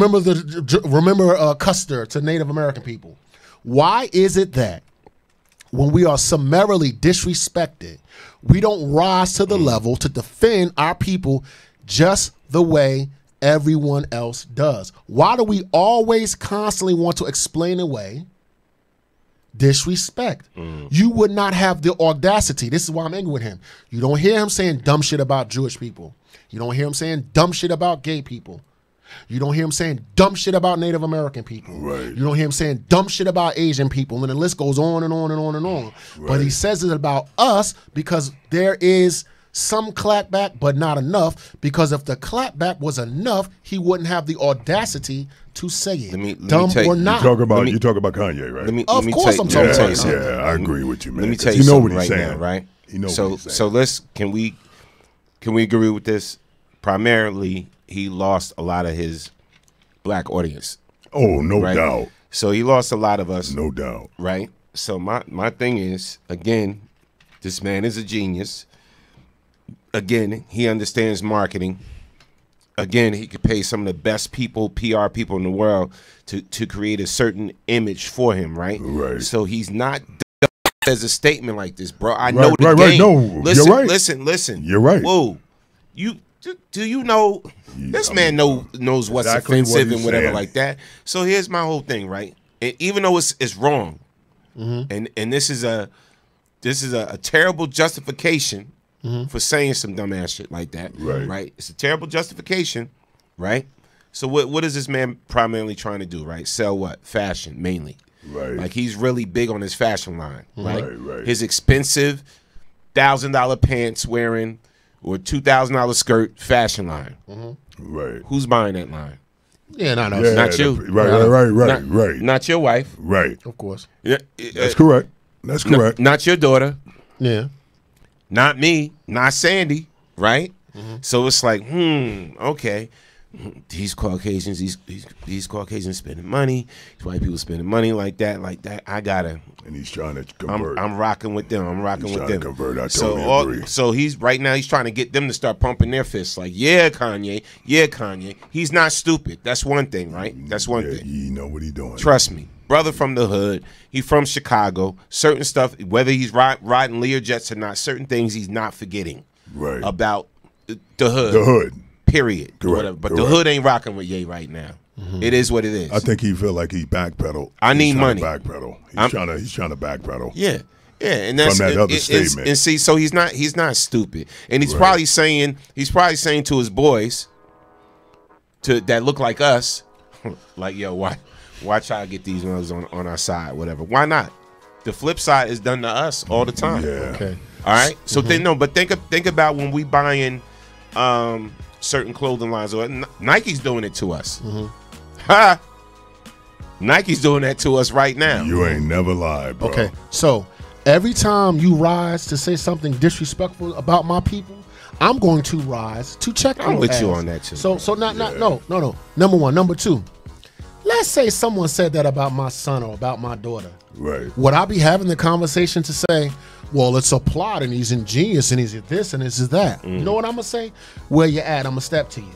Custer to Native American people. Why is it that when we are summarily disrespected, we don't rise to the level to defend our people just the way everyone else does? Why do we always constantly want to explain away disrespect? You would not have the audacity. This is why I'm angry with him. You don't hear him saying dumb shit about Jewish people. You don't hear him saying dumb shit about gay people. You don't hear him saying dumb shit about Native American people. You don't hear him saying dumb shit about Asian people. And the list goes on and on and on and on. But he says it about us because there is some clapback, but not enough. Because if the clapback was enough, he wouldn't have the audacity to say it. Dumb or not. You talk about Kanye, right? Of course I'm talking about Kanye. Yeah, I agree with you, man. Let me tell you something right now, right? You know what he's saying. So let's can we agree with this? Primarily, he lost a lot of his black audience. Oh, no doubt. So he lost a lot of us. No doubt. Right? So my thing is, again, this man is a genius. Again, he understands marketing. Again, he could pay some of the best people, PR people in the world to create a certain image for him, right? So he's not as a statement like this, bro. I know the game. No, listen, you're right. Listen. You're right. Whoa. Do you know this man knows what's offensive and whatever like that? So here's my whole thing, right? And even though it's wrong, and this is a terrible justification for saying some dumbass shit like that, right? It's a terrible justification, right? So what is this man primarily trying to do, right? Sell what? Fashion, mainly. Right. Like he's really big on his fashion line, right? His expensive $1,000 pants wearing or $2,000 skirt fashion line. Right. Who's buying that line? Yeah, no, not you. Right. Not your wife. Right. Of course. Yeah, that's correct. That's correct. Not your daughter. Yeah. Not me. Not Sandy. Right. So it's like, okay. These Caucasians, these Caucasians spending money. These white people spending money like that. I gotta. And he's trying to convert. I'm rocking with them. He's trying to convert. I totally agree. So he's trying to get them to start pumping their fists. Like, yeah, Kanye. He's not stupid. That's one thing, right? That's one thing. You know what he's doing. Trust me, brother from the hood. He from Chicago. Certain stuff, whether he's riding Learjets or not, certain things he's not forgetting. Right. About the hood. The hood. Period. Correct, Whatever. But the correct. hood ain't rocking with Ye right now. It is what it is. I think he feel like he backpedaled. I need He's trying money. to backpedal. He's trying to backpedal. Yeah. Yeah, and that's from that other statement. And see, so he's not stupid, and he's probably saying to his boys, that look like us, like, yo, why try to get these ones on our side, whatever? Why not? The flip side is done to us all the time. Yeah. Okay. All right. So think about when we buying certain clothing lines, or Nike's doing it to us. Ha! Nike's doing that to us right now. You ain't never lied, bro. Okay, so every time you rise to say something disrespectful about my people, I'm going to rise to check I'm your with ass. you on that too. So no. Number one. Number two. Let's say someone said that about my son or about my daughter. Right. Would I be having the conversation to say, well, it's a plot and he's ingenious and he's this and this is that? You know what I'm gonna say? Where you at? I'm gonna step to you.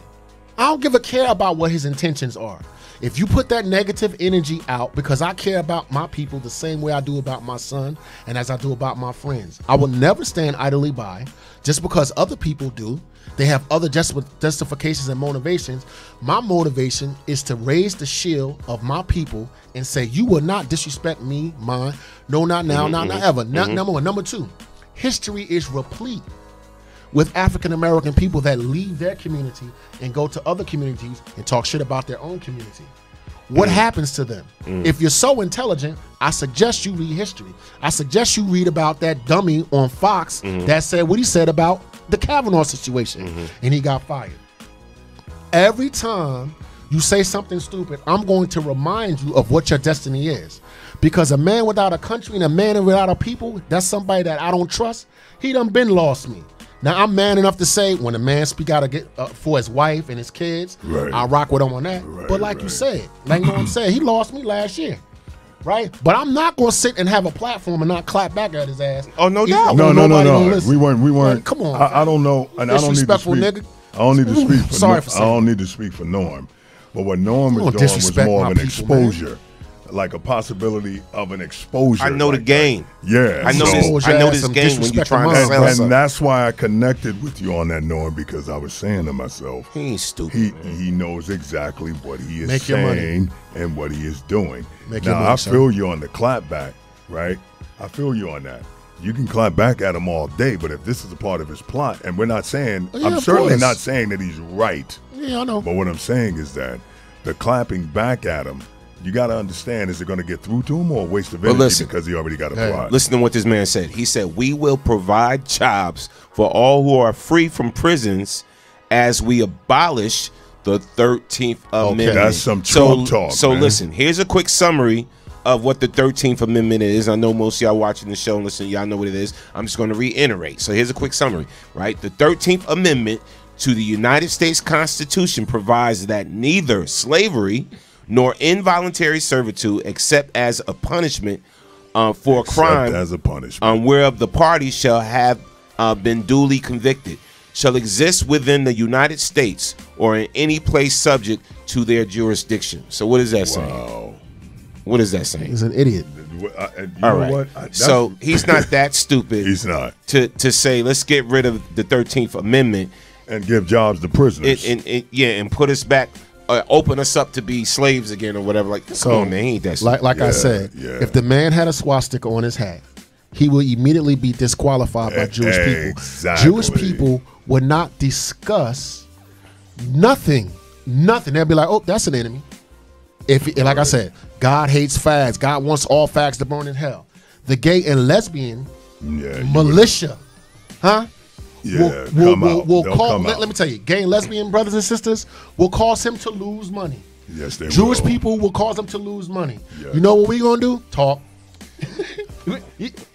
I don't give a care about what his intentions are. If you put that negative energy out, because I care about my people the same way I do about my son and as I do about my friends, I will never stand idly by just because other people do. They have other justifications and motivations. My motivation is to raise the shield of my people and say, you will not disrespect me, mine. No, not now, not ever. Number one. Number two, history is replete with African American people that leave their community and go to other communities and talk shit about their own community. What happens to them? If you're so intelligent, I suggest you read history. I suggest you read about that dummy on Fox that said what he said about the Kavanaugh situation, and he got fired. Every time you say something stupid, I'm going to remind you of what your destiny is. Because a man without a country and a man without a people, that's somebody that I don't trust. He done been lost me. Now, I'm man enough to say when a man speak out for his wife and his kids, I rock with him on that. But like you said, like you know what I'm saying, he lost me last year, right? But I'm not going to sit and have a platform and not clap back at his ass. Oh, no doubt. No. We weren't. Like, come on. I don't know, and I don't need to speak. Nigga. I don't need to speak for. Sorry for saying. I don't need to speak for Norm, but what Norm is doing was more of an exposure. Like a possibility of an exposure. I know the game. Yeah. I know this game when you're trying to sell something. And that's why I connected with you on that, Norm, because I was saying to myself, he ain't stupid. He knows exactly what he is Make your money. saying and what he is doing. Make your now, money, I feel you on the clap back, right? I feel you on that. You can clap back at him all day, but if this is a part of his plot, and we're not saying, I'm certainly not saying that he's right. Yeah, I know. But what I'm saying is that the clapping back at him, you got to understand, is it going to get through to him or a waste of energy because he already got a plot? Listen to what this man said. He said, we will provide jobs for all who are free from prisons as we abolish the 13th Amendment. That's some Trump talk, So man. listen, here's a quick summary of what the 13th Amendment is. I know most of y'all watching the show and listen, y'all know what it is. I'm just going to reiterate. So here's a quick summary, right? The 13th Amendment to the United States Constitution provides that neither slavery nor involuntary servitude, except as a punishment for a crime, as a punishment, whereof the parties shall have been duly convicted, shall exist within the United States or in any place subject to their jurisdiction. So what is that saying? What is that saying? He's an idiot. All right. So he's not that stupid. He's not. To say, let's get rid of the 13th Amendment and give jobs to prisoners. And put us back. Open us up to be slaves again or whatever. Like, come on, man, he ain't that stupid. Like I said, if the man had a swastika on his hat, he would immediately be disqualified by Jewish people. Exactly. Jewish people would not discuss nothing. They'll be like, oh, that's an enemy. Like I said, God hates fags. God wants all fags to burn in hell. The gay and lesbian militia, huh? Yeah, will call. Let me tell you, gay and lesbian brothers and sisters will cause him to lose money. Yes, they Jewish will. people will cause him to lose money. Yes. You know what we gonna do? Talk.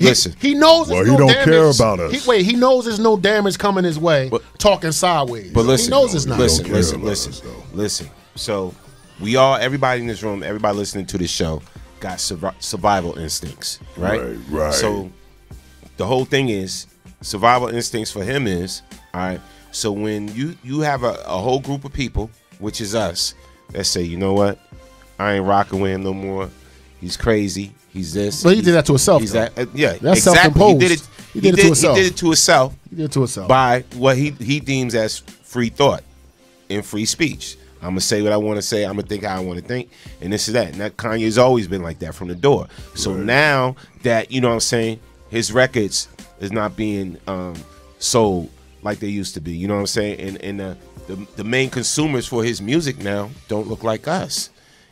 Listen. He knows. Well, he don't damage. care about us. He knows there's no damage coming his way. Talking sideways. But listen, he knows it's not. Listen. So everybody in this room, everybody listening to this show, got survival instincts, right? Right. So the whole thing is, survival instincts for him is, all right, so when you have a whole group of people, which is us, that say, you know what, I ain't rocking with him no more. He's crazy. He's this. But he did that to himself. He's that. Yeah, that's exactly. self-imposed. He did it to himself. He did it to himself. By what he deems as free thought. in free speech. I'm gonna say what I want to say. I'm gonna think how I want to think, and this is that. And that Kanye's always been like that from the door. So now that, you know what I'm saying, his records is not being sold like they used to be. You know what I'm saying? And the main consumers for his music now don't look like us.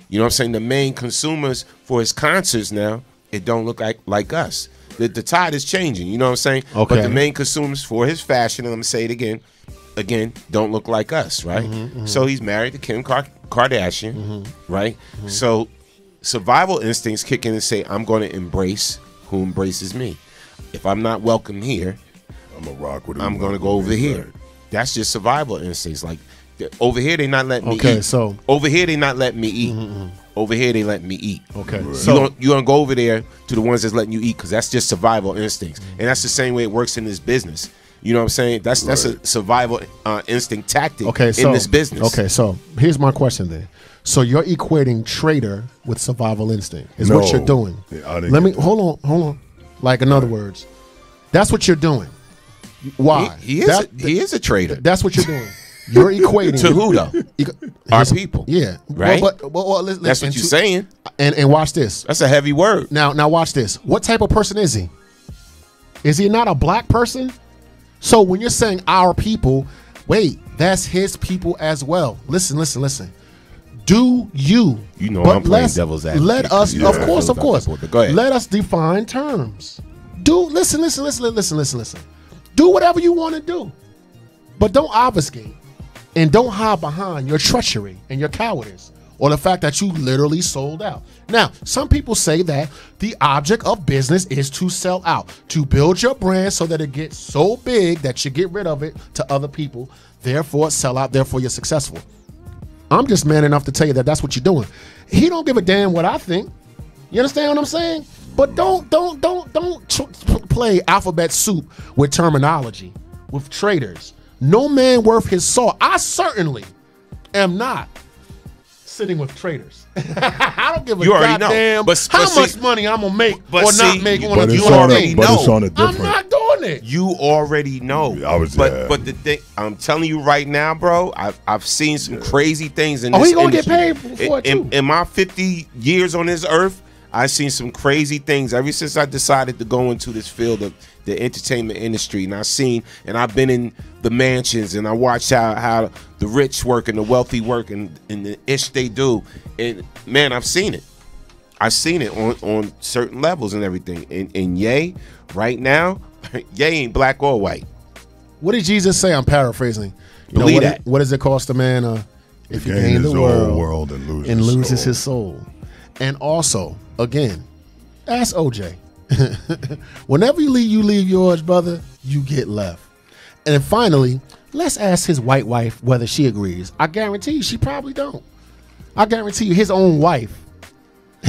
You know what I'm saying? The main consumers for his concerts now, it don't look like us. The tide is changing. You know what I'm saying? Okay. But the main consumers for his fashion, and I'm gonna say it again, don't look like us, right? So he's married to Kim Kardashian, right? So survival instincts kick in and say, I'm going to embrace who embraces me. If I'm not welcome here, I'm gonna rock with I'm going to go over here. Right. That's just survival instincts. Like, over here they not letting me eat. Okay, so over here they not letting me eat. Over here they letting me eat. Okay, so you're gonna go over there to the ones that's letting you eat, because that's just survival instincts, and that's the same way it works in this business. You know what I'm saying? That's a survival instinct tactic in this business. Okay, so here's my question then. So you're equating trader with survival instinct is what you're doing. Let me hold on. Like, in other words, that's what you're doing. Why? He is a trader. That's what you're doing. You're equating to who though? Our people. Yeah, right. Well, that's what you're saying. And watch this. That's a heavy word. Now watch this. What type of person is he? Is he not a black person? So when you're saying our people, wait, that's his people as well. Listen. Do you? You know, I'm playing devil's advocate. Let us, of course. Go ahead. Let us define terms. Listen. Do whatever you want to do, but don't obfuscate and don't hide behind your treachery and your cowardice, or the fact that you literally sold out. Now, some people say that the object of business is to sell out, to build your brand so that it gets so big that you get rid of it to other people, therefore sell out, therefore you're successful. I'm just man enough to tell you that that's what you're doing. He don't give a damn what I think. You understand what I'm saying? But don't play alphabet soup with terminology, with traders. No man worth his salt. I certainly am not sitting with traders. I don't give a goddamn how much money I'm gonna make or not make on a But it's on a different. I'm not doing it. You already know. But the thing, I'm telling you right now, bro, I've seen some crazy things in this he gonna industry. get paid for it too. In my 50 years on this earth, I've seen some crazy things ever since I decided to go into this field of the entertainment industry. And I've been in the mansions, and I watched how the rich work and the wealthy work and the ish they do. And man, I've seen it. I've seen it on certain levels and everything. And Ye, right now, Ye ain't black or white. What did Jesus say? I'm paraphrasing. Believe that. What does it cost a man if he gains the world and loses his soul? And also, again, ask OJ. Whenever you leave yours, brother, you get left. And then finally, let's ask his white wife whether she agrees. I guarantee you she probably don't. I guarantee you his own wife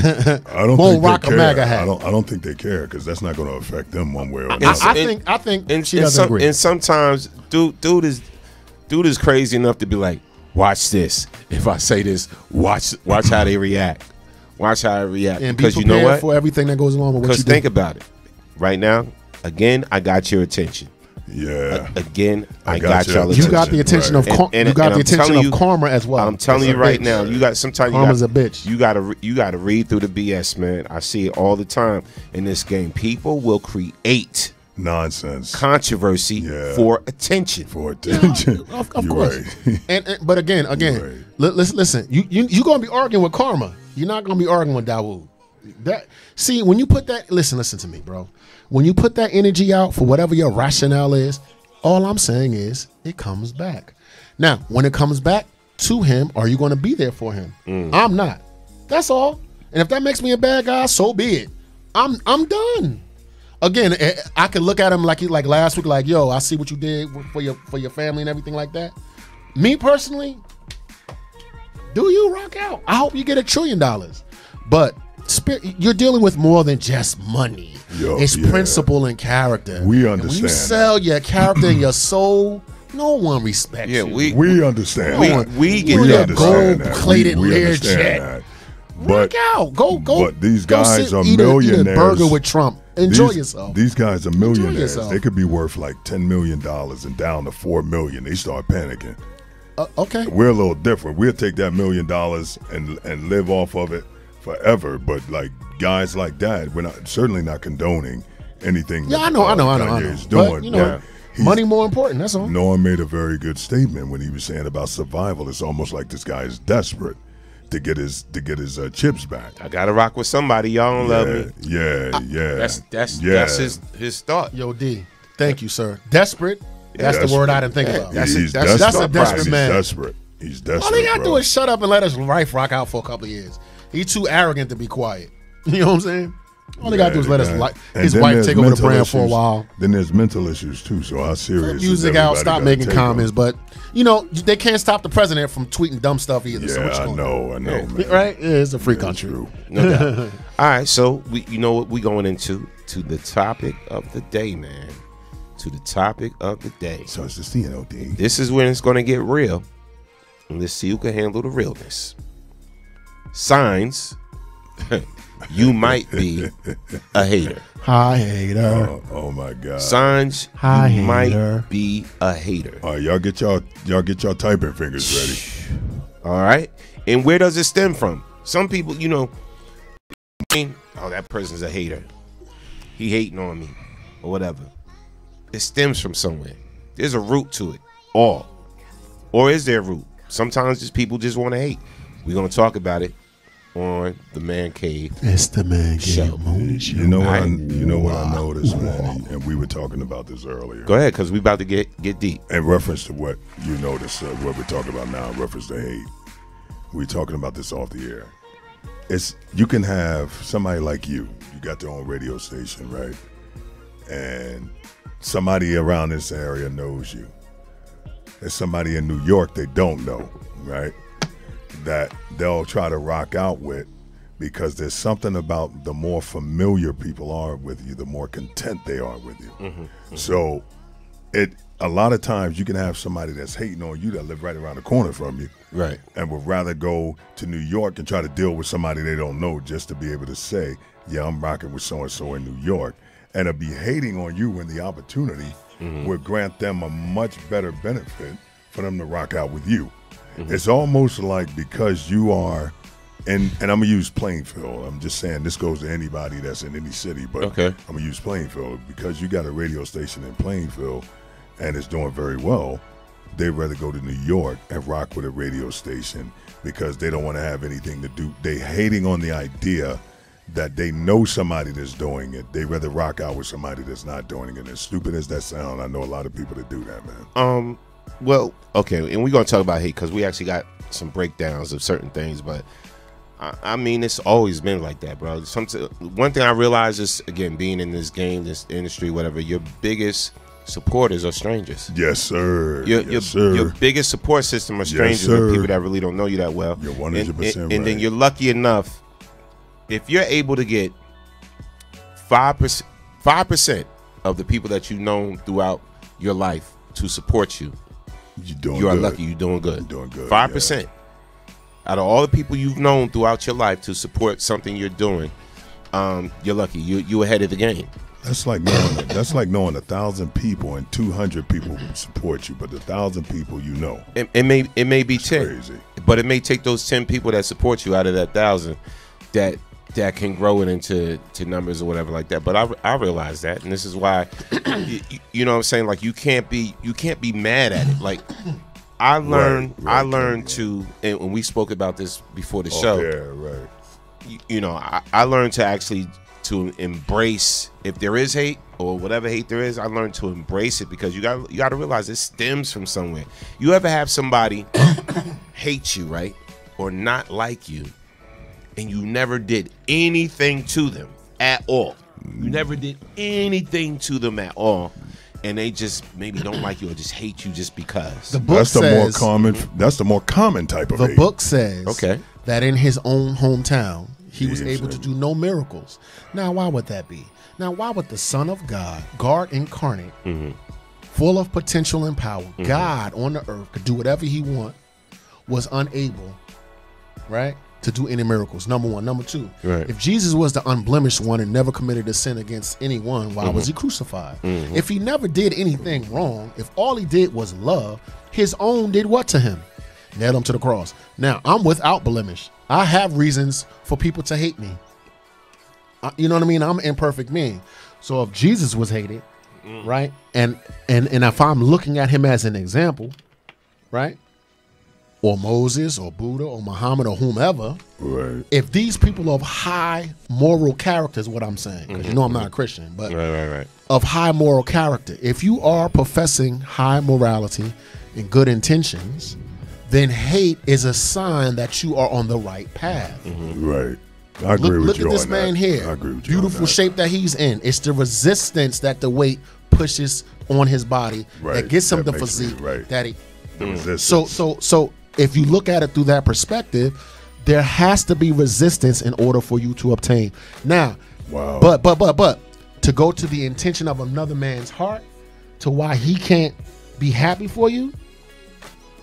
won't rock a MAGA hat. I don't think they care, because that's not going to affect them one way or another. I think she doesn't agree. And sometimes dude is crazy enough to be like, watch this. If I say this, watch how they react. Watch how I react. And be because you know what? for everything that goes along with what you do. Because think about it. Right now, again, I got your attention. Yeah. Again, I got y'all attention. You got the attention of karma as well. I'm telling you right now, you got sometimes karma's a bitch. You got to read through the BS, man. I see it all the time in this game. People will create nonsense, controversy for attention. Of course. Right. But again, listen. You gonna be arguing with karma. You're not gonna be arguing with Dawood. See, when you put that, listen to me, bro. When you put that energy out for whatever your rationale is, all I'm saying is it comes back. Now, when it comes back to him, are you going to be there for him? I'm not. That's all. And if that makes me a bad guy, so be it. I'm done. Again, I can look at him like last week, like, yo, I see what you did for your family and everything like that. Me personally, do you rock out? I hope you get $1 trillion. But you're dealing with more than just money. It's principle and character. We understand. And when you sell your character and your soul, no one respects you. We understand. We get that. Gold-plated Learjet. Rock out. Go. But these guys are millionaires. Eat a burger with Trump. Enjoy yourself. These guys are millionaires. They could be worth like $10 million and down to $4 million. They start panicking. Okay. We're a little different. We'll take that $1 million and live off of it forever. But like guys like that, we're certainly not condoning anything. Yeah, I know. Kanye's doing. But, you know, money more important. That's all. Norm made a very good statement when he was saying about survival. It's almost like this guy is desperate to get his chips back. I gotta rock with somebody. Y'all don't love me. Yeah. That's his thought. Yo, D, thank you, sir. Desperate. That's the word I didn't think about. That's a desperate man. He's desperate. All he got to do is shut up and let his wife rock out for a couple of years. He's too arrogant to be quiet. You know what I'm saying? All he got to do is let his wife take over the brand for a while. Then there's mental issues too. So how serious? Music out. Stop making comments. But you know they can't stop the president from tweeting dumb stuff either. Yeah, so I know, man. Right? Yeah, it's a free country. No doubt. All right, so you know what we going into the topic of the day, man. To the topic of the day. So it's the CNOD. This is when it's going to get real. And let's see who can handle the realness. Signs you might be a hater. Hi, hater. Oh my God. Signs you might be a hater. All right, y'all get y'all typing fingers ready. All right. And where does it stem from? Some people, you know, oh, that person's a hater. He hating on me or whatever. It stems from somewhere. There's a root to it. Or is there a root? Sometimes just people just want to hate. We're going to talk about it on the Man Cave. It's the Man Cave Morning Show. You know what I noticed, man, and we were talking about this earlier. Go ahead, because we about to get deep. In reference to what you noticed, what we're talking about now, in reference to hate, we're talking about this off the air. You can have somebody like you got their own radio station, right? And somebody around this area knows you. There's somebody in New York they don't know, right? That they'll try to rock out with because there's something about the more familiar people are with you, the more content they are with you. Mm-hmm. So a lot of times you can have somebody that's hating on you that live right around the corner from you. Right. And would rather go to New York and try to deal with somebody they don't know just to be able to say, yeah, I'm rocking with so-and-so in New York. And to be hating on you when the opportunity would grant them a much better benefit for them to rock out with you. Mm-hmm. It's almost like because you are, and I'm going to use Plainfield. I'm just saying this goes to anybody that's in any city, but okay. I'm going to use Plainfield. Because you got a radio station in Plainfield and it's doing very well, they'd rather go to New York and rock with a radio station because they don't want to have anything to do. They hating on the idea that they know somebody that's doing it. They rather rock out with somebody that's not doing it. As stupid as that sound, I know a lot of people that do that, man. Well, okay, and we're gonna talk about hate because we actually got some breakdowns of certain things, but I mean, it's always been like that, bro. One thing I realize is, again, being in this game, this industry, whatever, your biggest supporters are strangers. Yes, sir. Your biggest support system are strangers, and people that really don't know you that well. You're 100% right. And then you're lucky enough. If you're able to get 5% of the people that you've known throughout your life to support you, you are lucky. You're doing good. 5%. Out of all the people you've known throughout your life to support something you're doing, you're lucky. You're ahead of the game. That's like knowing 1,000 people and 200 people support you, but 1,000 people you know. It may be 10, crazy. But it may take those 10 people that support you out of that 1,000 that can grow it into numbers or whatever like that. But I realize that, and this is why you know what I'm saying, like you can't be mad at it. Like I learned to, and when we spoke about this before the show, yeah, right. You know, I learned to actually to embrace if there is hate or whatever hate there is. I learned to embrace it because you got to realize it stems from somewhere. You ever have somebody hate you, right, or not like you, and you never did anything to them at all? You never did anything to them at all, and they just maybe don't like you or just hate you just because. That's the more common type of hate. The book says that in his own hometown, he was able to do no miracles. Now, why would that be? Now, why would the Son of God, God incarnate, full of potential and power, God on the earth, could do whatever he want, was unable, right, to do any miracles? Number one. Number two, if Jesus was the unblemished one and never committed a sin against anyone, why was he crucified? If he never did anything wrong, if all he did was love, his own did what to him? Nailed him to the cross. Now, I'm without blemish. I have reasons for people to hate me. You know what I mean? I'm an imperfect man. So if Jesus was hated, right? And if I'm looking at him as an example, right? Or Moses or Buddha or Muhammad or whomever, right? If these people of high moral character is what I'm saying, because you know I'm not a Christian, but right. Of high moral character, if you are professing high morality and good intentions, then hate is a sign that you are on the right path. Right. I agree with you. Look at this man here. I agree with you. Beautiful shape that he's in. It's the resistance that the weight pushes on his body that gets him the physique that he. So if you look at it through that perspective, there has to be resistance in order for you to obtain. Now, but to go to the intention of another man's heart, to why he can't be happy for you,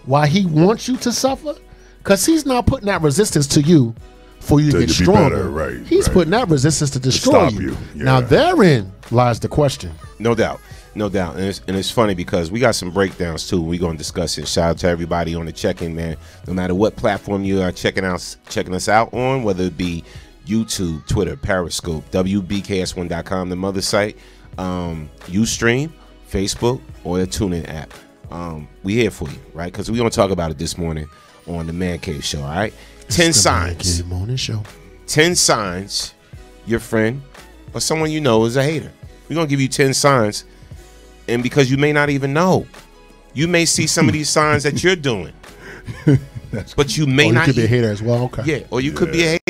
why he wants you to suffer, because he's not putting that resistance to you for you to get stronger. Better, he's putting that resistance to destroy you. Yeah. Now therein lies the question. No doubt. And it's funny because we got some breakdowns too. We're gonna discuss it. Shout out to everybody on the check-in, man. No matter what platform you are checking us out on, whether it be YouTube, Twitter, Periscope, WBKS1.com, the mother site, Ustream, Facebook, or the TuneIn app. We here for you, right? Because we're gonna talk about it this morning on the Man Cave Show. All right, 10 signs. Morning show. 10 signs your friend or someone you know is a hater. We're gonna give you 10 signs, and because you may not even know, you may see some of these signs that you're doing, but you may not. You could be a hater as well. Okay. Yeah, or you could be a hater.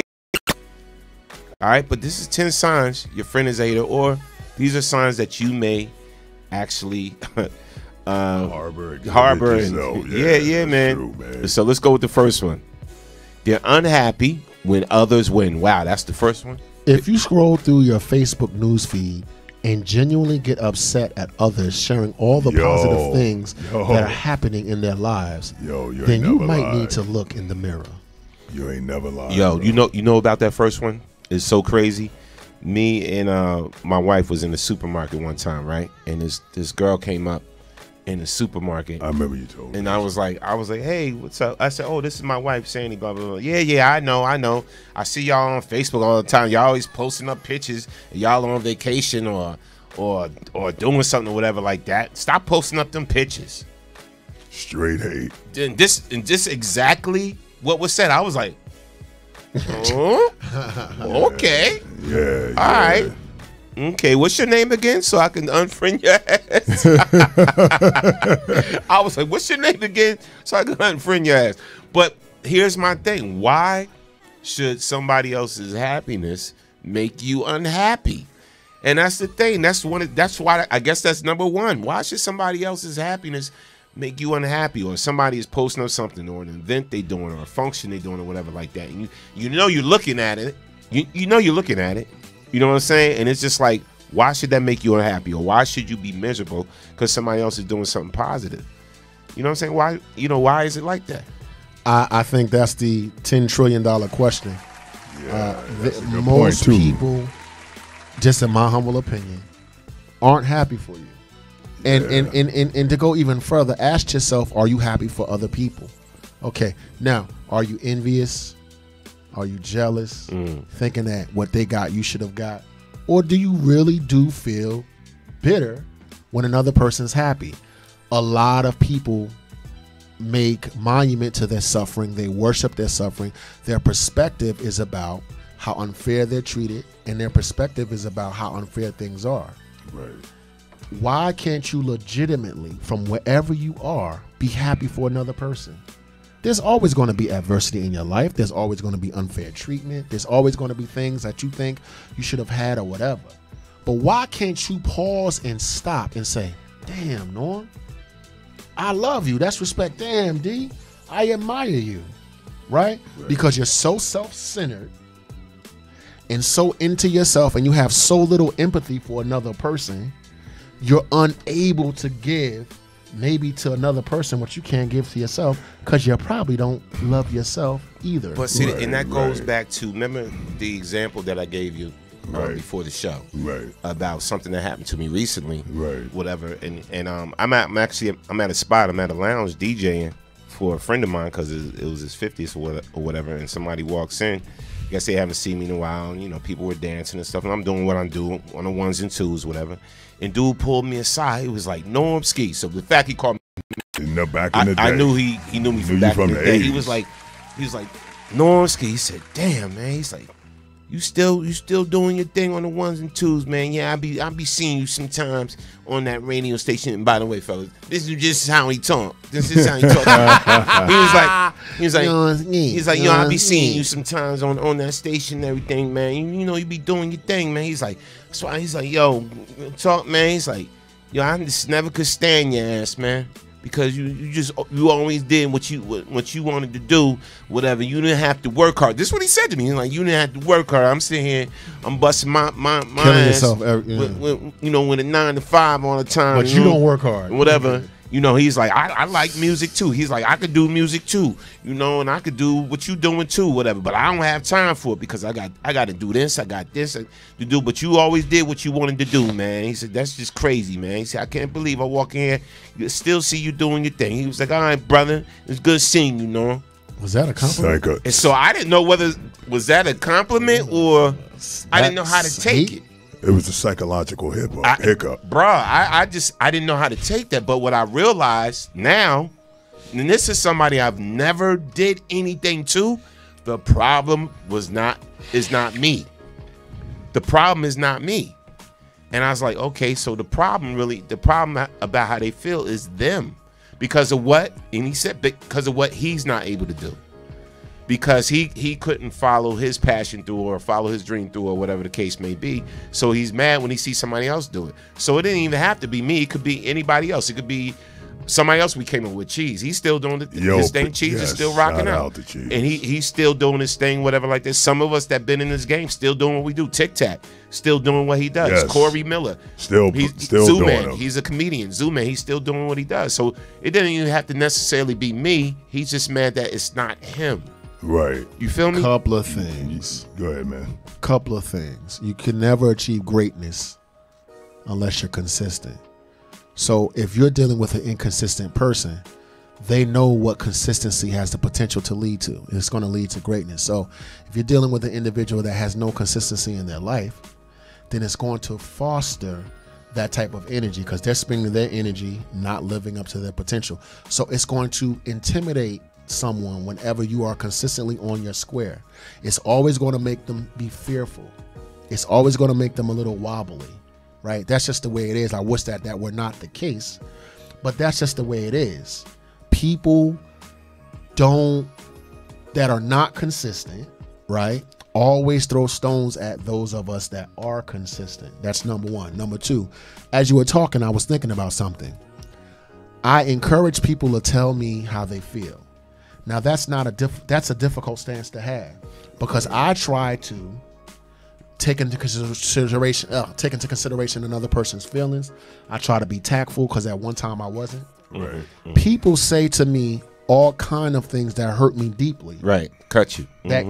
All right, but this is 10 signs your friend is a hater, or these are signs that you may actually harbor. And, yeah, man. True, man. So let's go with the first one. They're unhappy when others win. Wow, that's the first one. If you scroll through your Facebook news feed and genuinely get upset at others sharing all the positive things that are happening in their lives, then you might need to look in the mirror. You ain't never lied. Yo, bro. you know about that first one? It's so crazy. Me and my wife was in the supermarket one time, right? And this girl came up in the supermarket. I remember you told me. And I was like, hey, what's up? I said, oh, this is my wife, Sandy, blah, blah, blah. Yeah, I know. I see y'all on Facebook all the time. Y'all always posting up pictures. And y'all on vacation or doing something or whatever like that. Stop posting up them pictures. Straight hate. And this exactly what was said. I was like, oh, okay. Yeah. All right. Okay, what's your name again so I can unfriend your ass? I was like, what's your name again so I can unfriend your ass? But here's my thing. Why should somebody else's happiness make you unhappy? And that's the thing. That's why I guess that's number one. Why should somebody else's happiness make you unhappy, or somebody is posting up something, or an event they doing, or a function they doing, or whatever like that? And you know you're looking at it. You know you're looking at it. You know what I'm saying? And it's just like, why should that make you unhappy, or why should you be miserable because somebody else is doing something positive? You know what I'm saying? Why is it like that? I think that's the $10 trillion question. Yeah, most people, just in my humble opinion, aren't happy for you. And to go even further, ask yourself, are you happy for other people? Okay, now, are you envious? Are you jealous, thinking that what they got you should have got? Or do you really do feel bitter when another person's happy? A lot of people make monument to their suffering. They worship their suffering. Their perspective is about how unfair they're treated, and their perspective is about how unfair things are. Right. Why can't you legitimately, from wherever you are, be happy for another person? There's always going to be adversity in your life. There's always going to be unfair treatment. There's always going to be things that you think you should have had or whatever. But why can't you pause and stop and say, damn, Norm, I love you. That's respect. Damn, D, I admire you, right? Because you're so self-centered and so into yourself, and you have so little empathy for another person, you're unable to give maybe to another person what you can't give to yourself, because you probably don't love yourself either. But see, and that goes back to, remember the example that I gave you before the show, about something that happened to me recently, whatever. And I'm at a spot, I'm at a lounge DJing for a friend of mine because it was his 50th or whatever, and somebody walks in. I guess they haven't seen me in a while, and, you know, people were dancing and stuff, and I'm doing what I'm doing on the ones and twos, whatever. And dude pulled me aside. He was like, Norm Ski. So the fact he called me, back in the day, I knew he knew me from back in the day. He was like, Norm Ski. He said, damn, man. He's like, you still doing your thing on the ones and twos, man. Yeah, I be seeing you sometimes on that radio station. And by the way, fellas, this is just how he talk. This is how he talk. he was like, yo, I be seeing you sometimes on that station and everything, man. You know, you be doing your thing, man. He's like, that's why he's like, yo, talk, man. He's like, yo, I just never could stand your ass, man. Because you always did what you wanted to do, whatever. You didn't have to work hard. This is what he said to me. He's like, you didn't have to work hard. I'm sitting here, I'm busting my ass, with, you know, with a 9 to 5 all the time. But you don't work hard. Whatever. You know, he's like, I like music too. He's like, I could do music too, you know, and I could do what you doing too, whatever. But I don't have time for it because I got to do this. I got this to do. But you always did what you wanted to do, man. He said, that's just crazy, man. He said, I can't believe I walk in here, still see you doing your thing. He was like, all right, brother, it's good seeing you, Norm. Was that a compliment? And so I didn't know whether was that a compliment or I didn't know how to take it. It was a psychological hiccup. Bruh, I didn't know how to take that. But what I realized now, and this is somebody I've never did anything to, the problem is not me. The problem is not me. And I was like, okay, so the problem about how they feel is them. Because of what? And he said because of what he's not able to do. Because he couldn't follow his passion through or follow his dream through or whatever the case may be. So he's mad when he sees somebody else do it. So it didn't even have to be me. It could be anybody else. It could be somebody else we came up with. Cheese. He's still doing his thing. Cheese is still rocking out. And he's still doing his thing, whatever like this. Some of us that been in this game still doing what we do. Tic Tac, still doing what he does. Yes. Corey Miller. Still Zoo-Man, he's a comedian. Zoo-Man, he's still doing what he does. So it didn't even have to necessarily be me. He's just mad that it's not him. Right. You feel me? Couple of things. Go ahead, man. Couple of things. You can never achieve greatness unless you're consistent. So if you're dealing with an inconsistent person, they know what consistency has the potential to lead to. It's going to lead to greatness. So if you're dealing with an individual that has no consistency in their life, then it's going to foster that type of energy because they're spending their energy not living up to their potential. So it's going to intimidate someone whenever you are consistently on your square. It's always going to make them be fearful. It's always going to make them a little wobbly, right? That's just the way it is. I wish that were not the case, but that's just the way it is. People that are not consistent, right, always throw stones at those of us that are consistent. That's number one. Number two, as you were talking, I was thinking about something. I encourage people to tell me how they feel. Now that's a difficult stance to have because I try to take into consideration another person's feelings. I try to be tactful because at one time I wasn't. Right. People say to me all kind of things that hurt me deeply. Right. Cut you. That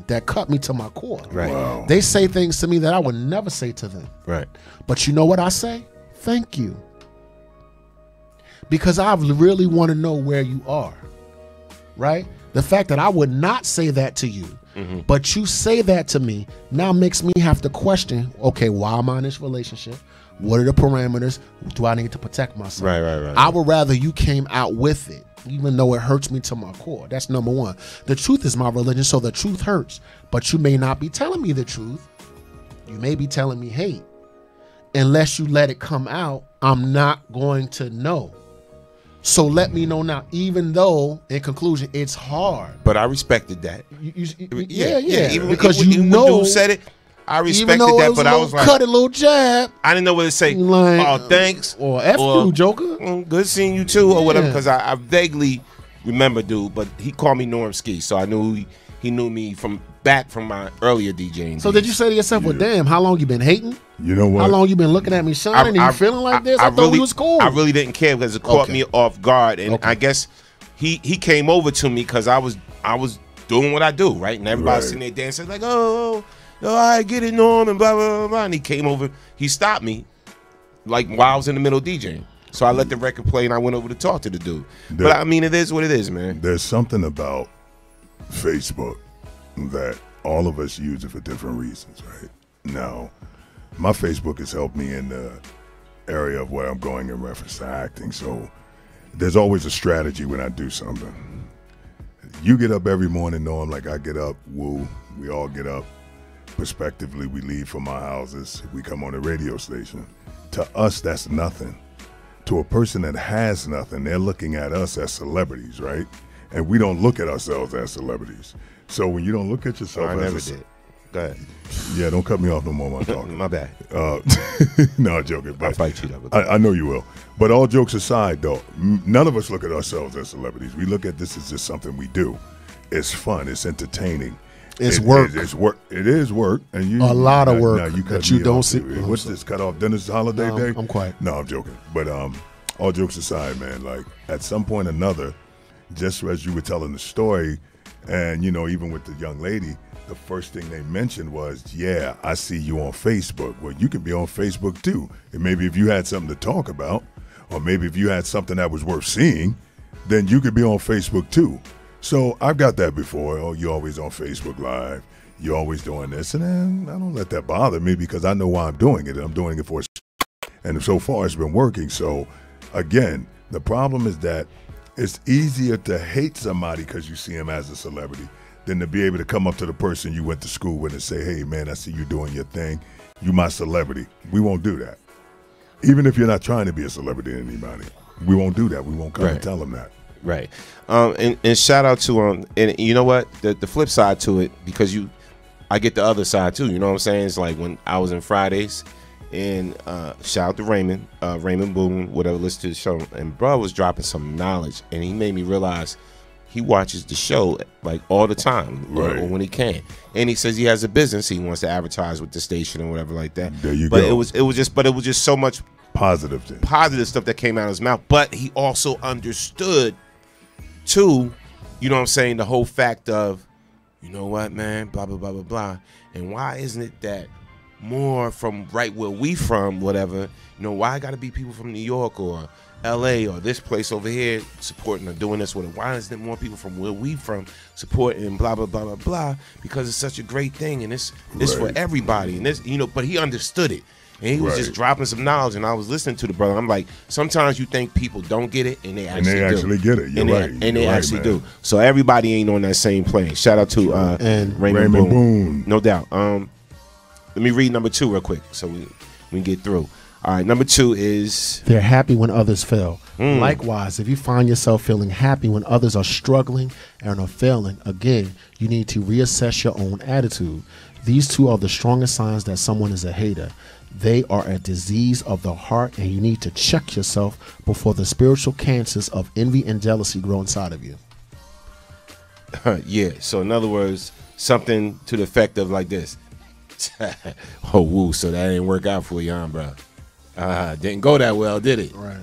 that cut me to my core. Right. Wow. They say things to me that I would never say to them. Right. But you know what I say? Thank you. Because I really want to know where you are. Right? The fact that I would not say that to you, but you say that to me now makes me have to question, okay, why am I in this relationship? What are the parameters? Do I need to protect myself? Right. I would rather you came out with it, even though it hurts me to my core. That's number one. The truth is my religion, so the truth hurts. But you may not be telling me the truth. You may be telling me hate. Unless you let it come out, I'm not going to know. So let me know now, even though, in conclusion, it's hard. But I respected that. Yeah. Even because when dude said it, I respected that, but I was like, cut a little jab. I didn't know what to say. Like, oh, thanks. Or F you, Joker. Good seeing you too, or whatever, because I vaguely remember dude, but he called me Norm Ski, so I knew he knew me from my earlier DJing. So did you say to yourself, well, damn, how long you been hating? You know what? How long you been looking at me shining? And you feeling like this? I thought we was cool. I really didn't care because it caught me off guard, and I guess he came over to me because I was doing what I do, right? And everybody's sitting there dancing like, oh, I get it, Norm, and blah blah blah. And he came over, he stopped me, like while I was in the middle of DJing. So I let the record play and I went over to talk to the dude. But I mean, it is what it is, man. There's something about Facebook that all of us use it for different reasons, right? Now, my Facebook has helped me in the area of where I'm going in reference to acting. So there's always a strategy when I do something. You get up every morning knowing like I get up, woo, we all get up. Prospectively, we leave from our houses. We come on a radio station. To us, that's nothing. To a person that has nothing, they're looking at us as celebrities, right? And we don't look at ourselves as celebrities. So when you don't look at yourself I as never did. Go ahead. Yeah, don't cut me off no more when I'm talking. My bad. No, I'm joking. I'll fight you, though. I know you will. But all jokes aside, though, none of us look at ourselves as celebrities. We look at this as just something we do. It's fun. It's entertaining. It's work. It's work. It is work, and you a lot of work you that you don't see. What's this? Cut off Dennis holiday day? I'm quiet. No, I'm joking. But all jokes aside, man, like at some point or another, just as you were telling the story, and you know, even with the young lady, the first thing they mentioned was, "Yeah, I see you on Facebook." Well, you can be on Facebook too, and maybe if you had something to talk about, or maybe if you had something that was worth seeing, then you could be on Facebook too. So I've got that before. Oh, you're always on Facebook Live. You're always doing this. And then I don't let that bother me because I know why I'm doing it. And I'm doing it for and so far it's been working. So again, the problem is that it's easier to hate somebody because you see him as a celebrity than to be able to come up to the person you went to school with and say, hey, man, I see you doing your thing. You my celebrity. We won't do that. Even if you're not trying to be a celebrity to anybody, we won't do that. We won't come and tell them that. Right. And shout out to and you know what, the flip side to it, because I get the other side too, you know what I'm saying? It's like when I was in Fridays, and shout out to Raymond Boone, whatever, listen to the show, and bro was dropping some knowledge, and he made me realize he watches the show like all the time, or when he can, and he says he has a business he wants to advertise with the station or whatever like that. There you go. But it was just so much positive stuff that came out of his mouth, but he also understood too, you know what I'm saying, the whole fact of, you know what, man, blah, blah, blah, blah, blah. And why isn't it that more from right where we from, whatever, you know, why got to be people from New York or LA or this place over here supporting or doing this with it? Why isn't it more people from where we from supporting blah, blah, blah, blah, blah? Because it's such a great thing and it's for everybody. And this, you know, but he understood it. And he was just dropping some knowledge, and I was listening to the brother. I'm like, sometimes you think people don't get it, and they actually get it. You're right. And they actually do. So everybody ain't on that same plane. Shout out to Raymond Boone. No doubt. Let me read number 2 real quick so we can get through. All right, number 2 is... They're happy when others fail. Likewise, if you find yourself feeling happy when others are struggling and are failing, again, you need to reassess your own attitude. These two are the strongest signs that someone is a hater. They are a disease of the heart, and you need to check yourself before the spiritual cancers of envy and jealousy grow inside of you. Yeah, so in other words, something to the effect of like this. Oh, woo, so that didn't work out for you, huh, bro? Didn't go that well, did it? Right.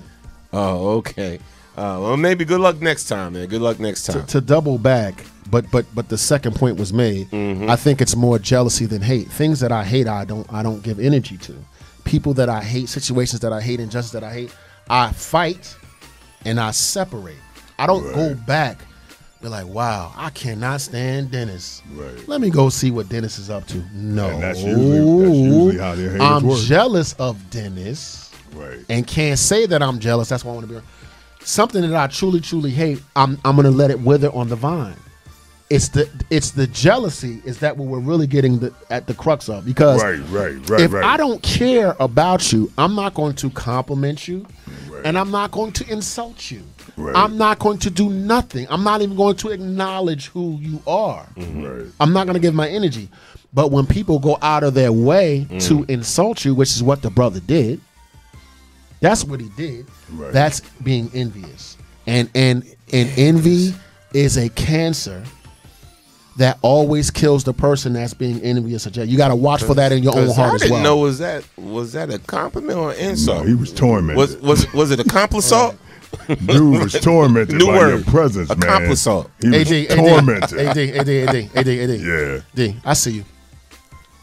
Oh, okay. Well, maybe good luck next time, man. Good luck next time. To double back, but the second point was made. I think it's more jealousy than hate. Things that I hate, I don't give energy to. People that I hate, situations that I hate, injustice that I hate, I fight and I separate. I don't go back. Be like, wow, I cannot stand Dennis. Let me go see what Dennis is up to. No, and that's usually how their haters work. I'm jealous of Dennis, and can't say that I'm jealous. That's why I want to be. Something that I truly hate, I'm gonna let it wither on the vine. It's the jealousy is that what we're really getting at the crux of, because if I don't care about you, I'm not going to compliment you, and I'm not going to insult you. I'm not going to do nothing. I'm not even going to acknowledge who you are. I'm not going to give my energy. But when people go out of their way to insult you, which is what the brother did, that's what he did. That's being envious. And envy is a cancer that always kills the person that's being envious. You got to watch for that in your own heart as well. I didn't know, was that a compliment or an insult? No, he was tormented. Was it a complisalt? Dude was tormented by your presence, man. Complisalt. He was tormented. AD. Yeah. D, I see you.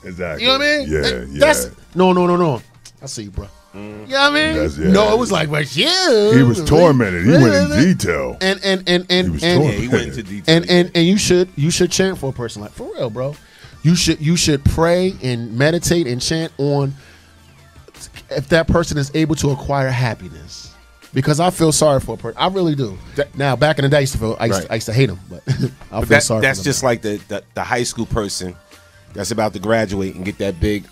Exactly. You know what I mean? Yeah. That's, no. I see you, bro. You know what I mean? Yeah. No, it was like, but yeah. He was tormented. He went in detail. And he went into detail. And you should chant for a person, like, for real, bro. You should pray and meditate and chant on if that person is able to acquire happiness. Because I feel sorry for a person. I really do. Now, back in the day, I used to hate him, but I feel sorry for them. That's just like the high school person that's about to graduate and get that big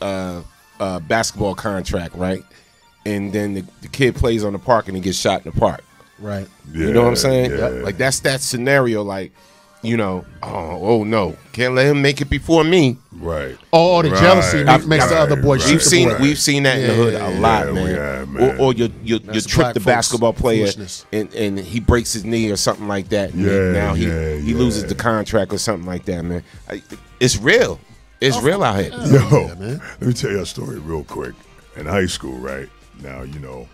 basketball contract, right? And then the kid plays on the park and he gets shot in the park. Right. Yeah, you know what I'm saying? yeah. Like that's that scenario, like, you know, oh no, can't let him make it before me. Right. Oh, the jealousy makes the other boy shoot the boy. We've seen that in the hood a lot, man. Or you trick the basketball player and he breaks his knee or something like that. And now he loses the contract or something like that, man. It's real. It's real out here. Yo, let me tell you a story real quick. In high school, right? Now, you know,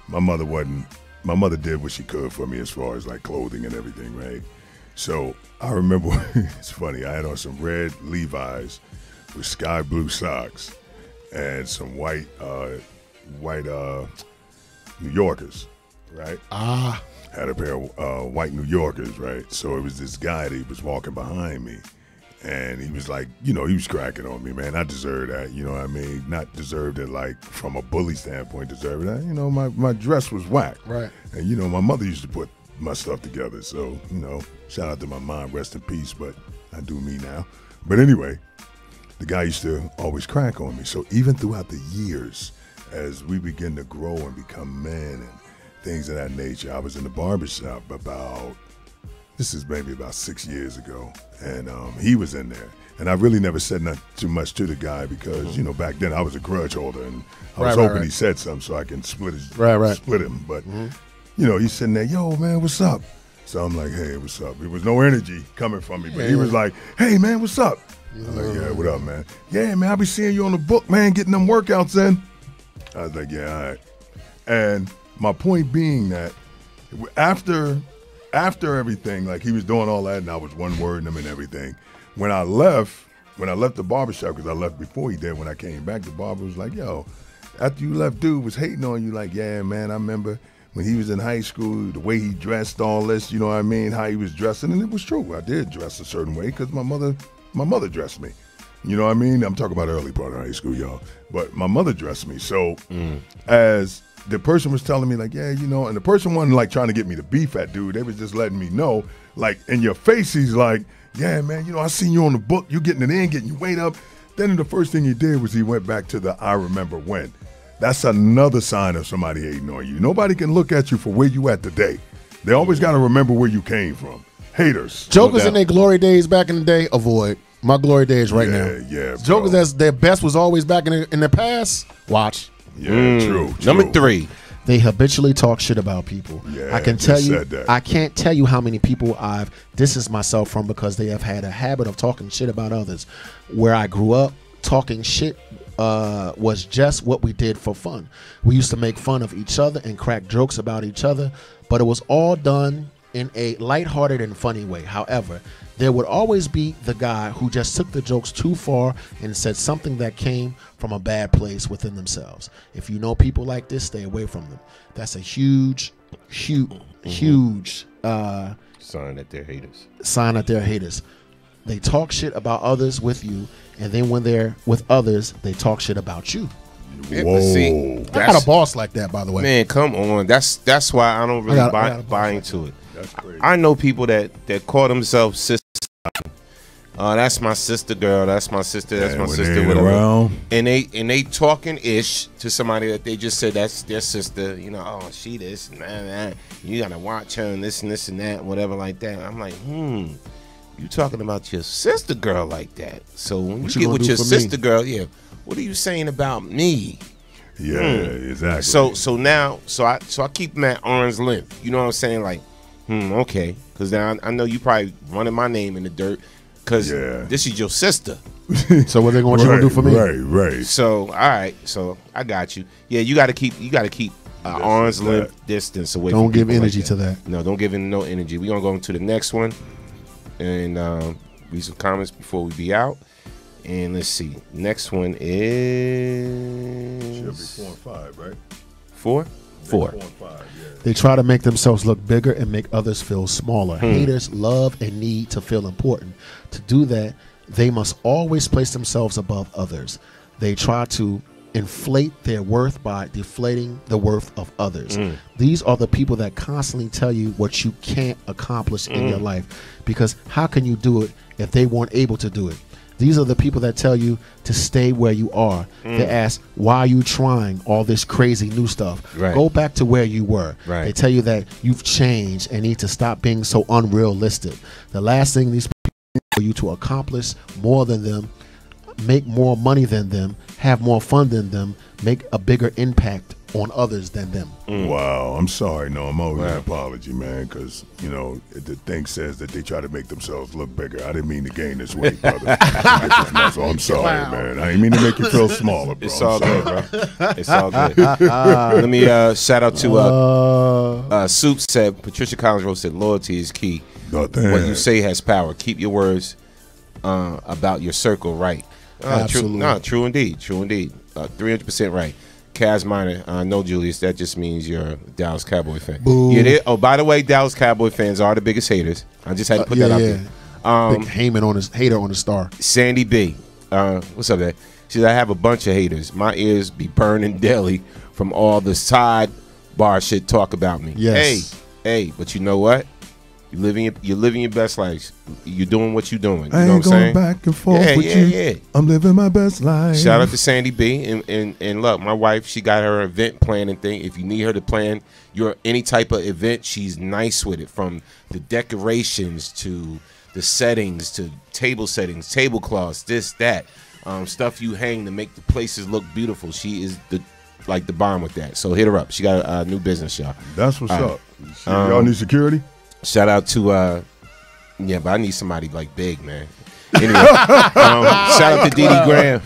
my mother did what she could for me as far as like clothing and everything, right? So I remember, it's funny, I had on some red Levi's with sky blue socks and some white New Yorkers, right? Had a pair of white New Yorkers, right? So it was this guy that he was walking behind me. And he was like, you know, he was cracking on me, man. I deserve that, you know what I mean? Not deserved it like from a bully standpoint, deserved that. You know, my dress was whack. Right. And, you know, my mother used to put my stuff together. So, you know, shout out to my mom, rest in peace, but I do me now. But anyway, the guy used to always crack on me. So even throughout the years, as we begin to grow and become men and things of that nature, I was in the barbershop this is maybe about 6 years ago, and he was in there. And I really never said not too much to the guy because, you know, back then I was a grudge holder, and I was hoping he said something so I can split him. But, you know, he's sitting there, yo, man, what's up? So I'm like, hey, what's up? There was no energy coming from me, but he was like, hey, man, what's up? I'm like, yeah, what up, man? Yeah, man, I be seeing you on the book, man, getting them workouts in. I was like, yeah, all right. And my point being that after everything, like he was doing all that and I was one wording him and everything. When I left the barbershop, because I left before he did, when I came back, the barber was like, yo, after you left, dude was hating on you. Like, yeah, man, I remember when he was in high school, the way he dressed, all this, you know what I mean, how he was dressing. And it was true. I did dress a certain way because my mother dressed me. You know what I mean? I'm talking about the early part of high school, y'all. But my mother dressed me. So as the person was telling me, like, yeah, you know, and the person wasn't like trying to get me to beef that dude. They was just letting me know, like, in your face, he's like, yeah, man, you know, I seen you on the book. You getting it in, getting your weight up. Then the first thing he did was he went back to the I remember when. That's another sign of somebody hating on you. Nobody can look at you for where you at today. They always got to remember where you came from. Haters. Jokers in their glory days back in the day, avoid. My glory days right now. Yeah, Jokers that's their best was always back in the past, watch. Yeah, true. Number 3. They habitually talk shit about people. Yeah, I can tell you, said that. I can't tell you how many people I've distanced myself from because they have had a habit of talking shit about others. Where I grew up, talking shit was just what we did for fun. We used to make fun of each other and crack jokes about each other, but it was all done in a lighthearted and funny way. However, there would always be the guy who just took the jokes too far and said something that came from a bad place within themselves. If you know people like this, stay away from them. That's a huge sign that they're haters. Sign that they're haters. They talk shit about others with you, and then when they're with others, they talk shit about you. Whoa. See, I got a boss like that, by the way. Man, come on. That's why I don't really buy into it. That's crazy. I know people that call themselves sister. That's my sister, girl. That's my sister. That's my sister. Whatever. Around. And they talking ish to somebody that they just said that's their sister. You know, oh, she this and that. You gotta watch her and this and that, whatever like that. I'm like, you talking about your sister girl like that? So when you get with your sister girl, yeah, what are you saying about me? Yeah, exactly. So now I keep them at arm's length. You know what I'm saying? Like, okay, because now I know you probably running my name in the dirt because this is your sister. So what they want you to do for me? Right. So all right, so I got you. Yeah, you got to keep arm's length distance away. Don't from give people energy like to that. No, don't give it no energy. We're gonna go into the next one and read some comments before we be out. And let's see. Next one is. Should be 4 and 5, right? 4? 4. 4 and 5, yeah. They try to make themselves look bigger and make others feel smaller. Haters love and need to feel important. To do that, they must always place themselves above others. They try to inflate their worth by deflating the worth of others. These are the people that constantly tell you what you can't accomplish in your life, because how can you do it if they weren't able to do it? These are the people that tell you to stay where you are. They ask, why are you trying all this crazy new stuff? Go back to where you were. They tell you that you've changed and need to stop being so unrealistic. The last thing these people need for you to accomplish more than them, make more money than them, have more fun than them, make a bigger impact on others than them. Wow, I'm sorry. No, I'm owing an apology, man, because, you know, the thing says that they try to make themselves look bigger. I didn't mean to gain this weight, brother. I'm sorry, man. I didn't mean to make you feel smaller, bro. It's all good, bro. It's all good. Let me shout out to Soup said, Patricia Collins Rose said, loyalty is key. What you say has power. Keep your words about your circle right. Absolutely. True indeed. 300% right. Kaz Minor, no, Julius, that just means you're a Dallas Cowboy fan. Boo. Oh, by the way, Dallas Cowboy fans are the biggest haters. I just had to put that out there. Big hater on the star. Sandy B, what's up there? She said, I have a bunch of haters. My ears be burning daily from all the sidebar shit talk about me. Yes. Hey, but you know what? You're living your best life. You're doing what you're doing. You I know ain't what I'm saying? going back and forth with you. Yeah. I'm living my best life. Shout out to Sandy B. And look, my wife, she got her event planning thing. If you need her to plan any type of event, she's nice with it. From the decorations to the settings to table settings, tablecloths, this, that. Stuff you hang to make the places look beautiful. She is the bomb with that. So hit her up. She got a new business, y'all. That's what's up. Y'all need security? Shout out to yeah, but I need somebody like big, man. Anyway, shout out to Dee Dee Graham.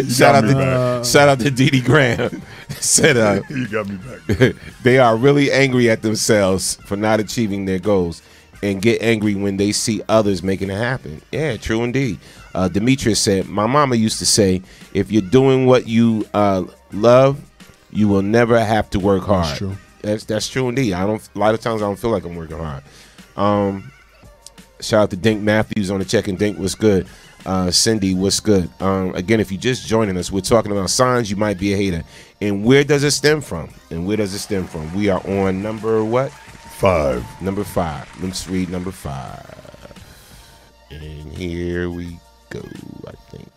shout out to Dee Dee Graham. Said you got me back. They are really angry at themselves for not achieving their goals and get angry when they see others making it happen. Yeah, true indeed. Demetrius said, my mama used to say, if you're doing what you love, you will never have to work hard. That's true. That's true indeed. A lot of times I don't feel like I'm working hard. Shout out to Dink Matthews on the check and Dink, what's good? Cindy, what's good? Again, if you're just joining us, we're talking about signs you might be a hater. And where does it stem from? We are on number what? 5. Number 5. Let's read number 5. And here we go, I think.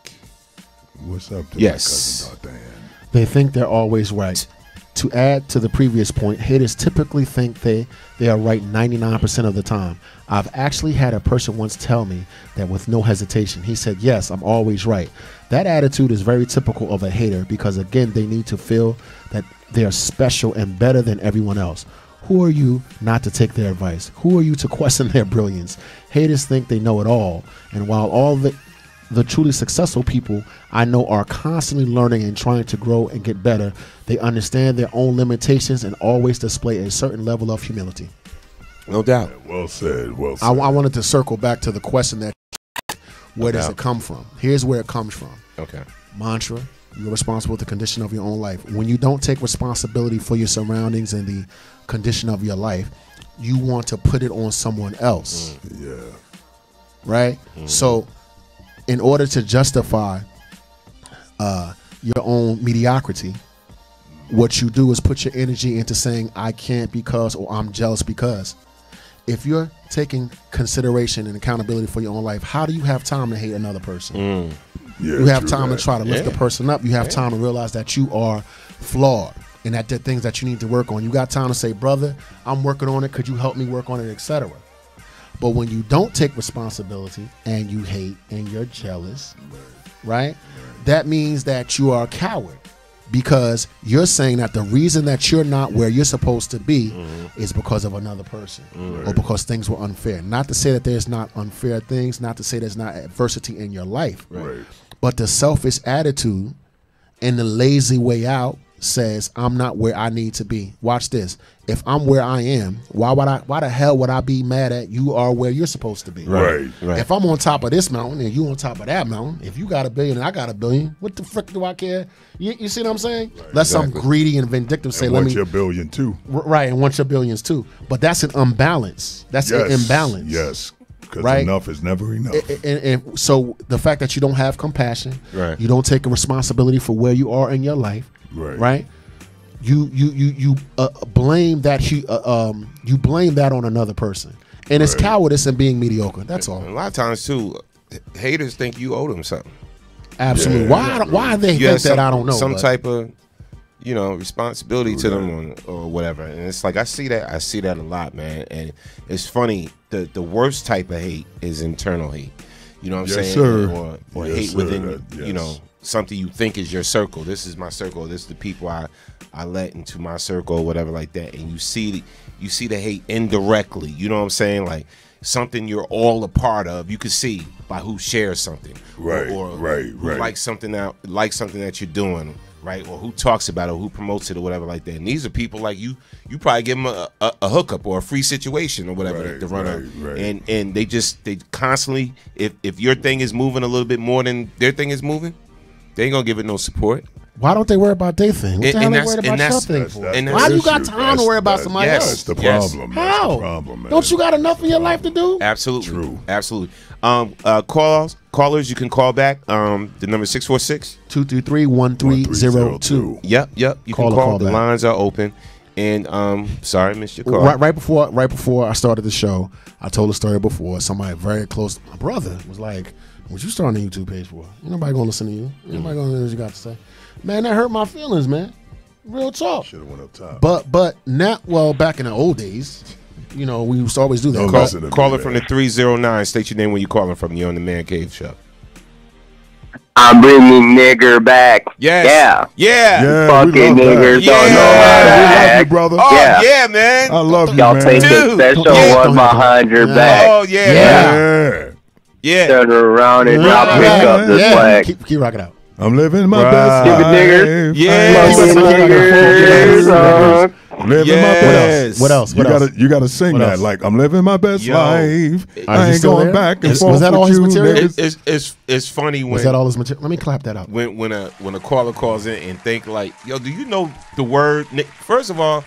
What's up to yes. my cousin, Dr. They think they're always right. To add to the previous point, haters typically think they are right 99% of the time. I've actually had a person once tell me that with no hesitation. He said, yes, I'm always right. That attitude is very typical of a hater because, again, they need to feel that they are special and better than everyone else. Who are you not to take their advice? Who are you to question their brilliance? Haters think they know it all. And while all the truly successful people I know are constantly learning and trying to grow and get better, they understand their own limitations and always display a certain level of humility. No doubt. Yeah, well said. I wanted to circle back to the question that where does it come from? Here's where it comes from. Okay. Mantra, you're responsible for the condition of your own life. When you don't take responsibility for your surroundings and the condition of your life, you want to put it on someone else. Yeah. Right? So in order to justify your own mediocrity, what you do is put your energy into saying, I can't because, or I'm jealous because. If you're taking consideration and accountability for your own life, how do you have time to hate another person? Yeah, you have time to try to lift the person up. You have time to realize that you are flawed and that there are things that you need to work on. You got time to say, brother, I'm working on it. Could you help me work on it, etc. But when you don't take responsibility and you hate and you're jealous, right? That means that you are a coward because you're saying that the reason that you're not where you're supposed to be is because of another person or because things were unfair. Not to say that there's not unfair things, not to say there's not adversity in your life, but the selfish attitude and the lazy way out says I'm not where I need to be. Watch this. If I'm where I am, why the hell would I be mad at you are where you're supposed to be? Right. If I'm on top of this mountain and you on top of that mountain, if you got $1 billion and I got $1 billion, what the frick do I care? You see what I'm saying? Right, Unless I'm greedy and vindictive, say, want your billion too. Right, and want your billions too. But that's an imbalance. That's an imbalance. Yes. Because right? enough is never enough. And so the fact that you don't have compassion, right. you don't take a responsibility for where you are in your life, right? You blame that you blame that on another person, and it's cowardice and being mediocre. That's all. A lot of times too, haters think you owe them something. Absolutely. Why they think that? I don't know. Some type of responsibility to them or whatever. And it's like I see that a lot, man. And it's funny. The worst type of hate is internal hate. You know what I'm saying? Sir. Or hate within something you think is your circle. This is my circle. This is the people I let into my circle or whatever like that. And you see the hate indirectly. You know what I'm saying? Like something you're all a part of. You can see by who shares something, or who likes something that you're doing, right? Or who talks about it, or who promotes it, or whatever like that. And these are people like you. You probably give them a hookup or a free situation or whatever to run up. And they constantly, if your thing is moving a little bit more than their thing is moving, they ain't gonna give it no support. Why don't they worry about their thing? What the hell they worried about your thing for? Why do you got time to worry about somebody else? That's the problem. How? That's the problem, man. Don't you got enough in your life to do? Absolutely. True. Absolutely. Callers, you can call back. The number 646-233-1302. Yep. You can call. The lines are open. And sorry, I missed your call. Right before I started the show, I told a story before. Somebody very close to my brother was like, "What you starting a YouTube page for? Ain't nobody gonna listen to you. Ain't nobody gonna listen to what you got to say." Man, that hurt my feelings, man. Real talk. Should have went up top. But now, back in the old days, we used to always do that. Caller from the 309. State your name when you're calling from. You're on the Man Cave Show. I'm bringing nigger back. Yes. Yeah. Fucking niggers don't know how to act. Brother. Oh, yeah, man. I love you, Y'all man. take the special 100 back. Oh, yeah. Turn around and I'll pick up the slack. Keep rocking out. I'm living my best life. Nigger. Living my best. What else? You gotta sing that. Like I'm living my best life. I ain't going back and forth. Was that all his material? It's funny when was that all his material? Let me clap that up. When a caller calls in and think like, yo, do you know the word? First of all,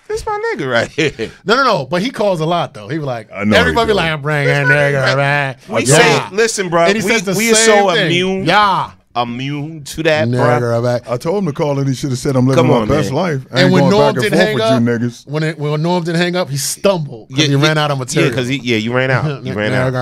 this my nigga right here. No. But he calls a lot though. He was like, everybody be like, I'm bringing nigga back. We say, listen, bro. We are so immune. Immune to that, bro. I told him to call and he should have said I'm living my best life. And when Norm didn't hang up, when Norm didn't hang up, he stumbled because he ran out of material. Yeah, because you ran out. You ran out.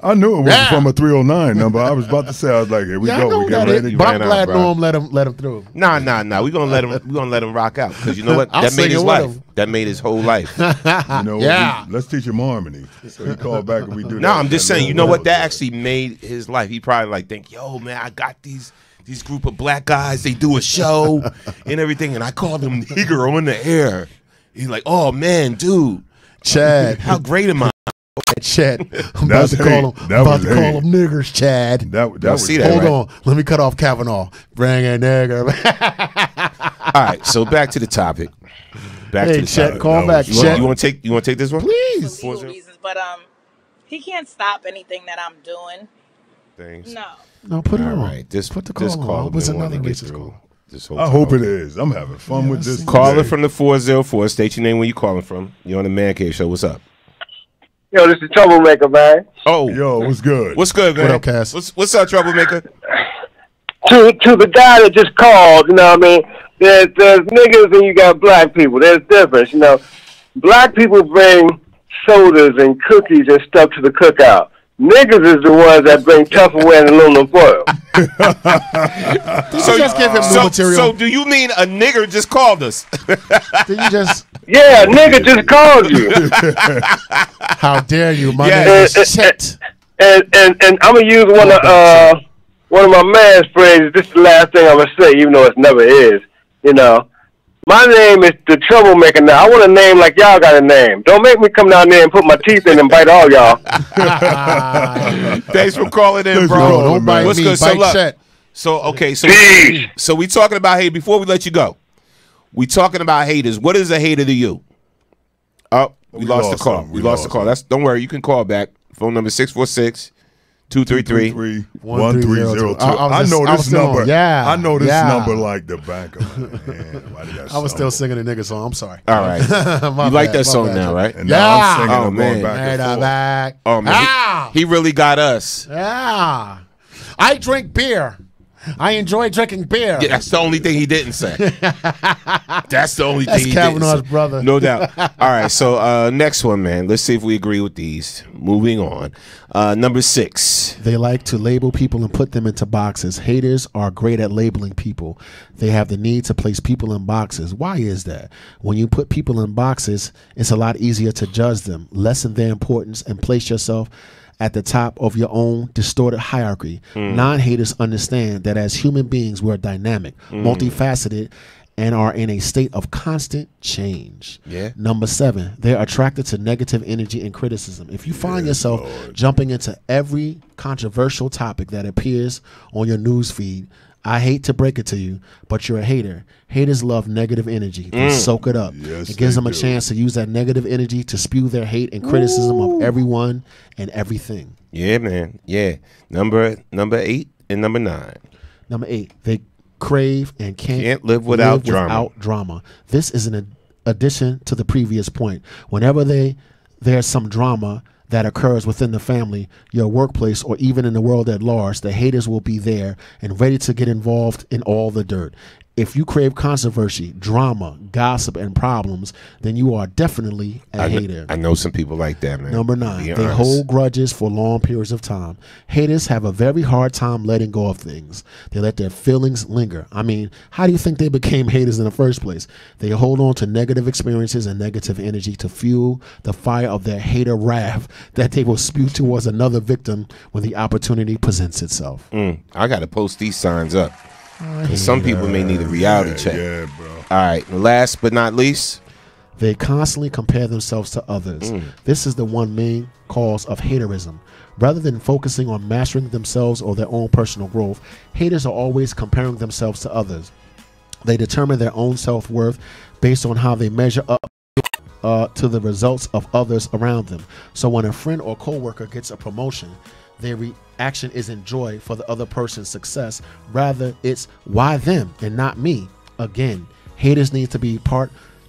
I knew it wasn't from a 309 number. I was about to say, I was like, here we go. We get ready. But I'm glad Norm let him through. Nah. We gonna let him rock out because you know what? That made his life. That made his whole life. Let's teach him harmony. So he called back and we do that. No, I'm just saying. You know what? That actually made his life. He probably think, yo, man, I got these group of black guys. They do a show and everything, and I call them nigger on the air. He's like, oh man, dude, Chad, how great am I? Chad, I'm about to call them niggers, Chad. Hold on, let me cut off Kavanaugh. Bring a nigger. All right, so back to the topic. Chat, call back. You want to take this one, please? Reasons, but he can't stop anything that I'm doing. Things. No, put it on. Right. Put the call on. It was another racist call. I hope it is. I'm having fun with this. Caller from the 404. State your name where you calling from. You're on the Man Cave Show. What's up? Yo, this is Troublemaker, man. Oh, yo, what's good? What's good, man? What up, Cass? What's up, Troublemaker? To the guy that just called, you know what I mean? There's niggas and you got black people. There's difference, you know. Black people bring sodas and cookies and stuff to the cookout. Niggas is the ones that bring Tupperware and aluminum foil. So just give him new material. So do you mean a nigger just called us? Did you just? Yeah, nigga just called you. How dare you? My name is Chet. And I'm gonna use one of my man's phrases. This is the last thing I'm gonna say, even though it never is. You know. My name is the Troublemaker now. I want a name like y'all got a name. Don't make me come down there and put my teeth in and bite all y'all. Thanks for calling in, bro. Don't bite me. Bite Chet. So okay, so we talking about hate. Before we let you go, we talking about haters. What is a hater to you? Oh, we lost the call. We lost the call. Don't worry. You can call back. Phone number 646-233-1302. I know this number. Yeah, I know this number like the back of my hand. I was still singing the nigga song. I'm sorry. All right. You like that song now, right? And now I'm singing and going back and forth. Back. Oh man, he really got us. Yeah. I drink beer. I enjoy drinking beer. Yeah, that's the only thing he didn't say. That's the only thing he Kavanaugh's didn't say. brother. No doubt. All right, so next one, man. Let's see if we agree with these. Moving on. Number 6. They like to label people and put them into boxes. Haters are great at labeling people. They have the need to place people in boxes. Why is that? When you put people in boxes, it's a lot easier to judge them, lessen their importance, and place yourself at the top of your own distorted hierarchy. Non-haters understand that as human beings, we're dynamic, multifaceted, and are in a state of constant change. Yeah. Number 7, they're attracted to negative energy and criticism. If you find yourself jumping into every controversial topic that appears on your news feed, I hate to break it to you, but you're a hater. Haters love negative energy. They soak it up. Yes, it gives them a do. chance to use that negative energy to spew their hate and criticism of everyone and everything. Yeah, man. Yeah. Number 8 and number 9. Number 8, they crave and can't live without drama. This is an addition to the previous point. Whenever there's some drama that occurs within the family, your workplace, or even in the world at large, the haters will be there and ready to get involved in all the dirt. If you crave controversy, drama, gossip, and problems, then you are definitely a hater. I know some people like that, man. Number 9, they hold grudges for long periods of time. Haters have a very hard time letting go of things. They let their feelings linger. I mean, how do you think they became haters in the first place? They hold on to negative experiences and negative energy to fuel the fire of their hater wrath that they will spew towards another victim when the opportunity presents itself. I got to post these signs up. Some people may need a reality check. Yeah, bro. All right. Last but not least, they constantly compare themselves to others. This is the one main cause of haterism. Rather than focusing on mastering themselves or their own personal growth, haters are always comparing themselves to others. They determine their own self-worth based on how they measure up to the results of others around them. So when a friend or coworker gets a promotion, their reaction isn't joy for the other person's success. Rather, it's why them and not me. Again, haters need to be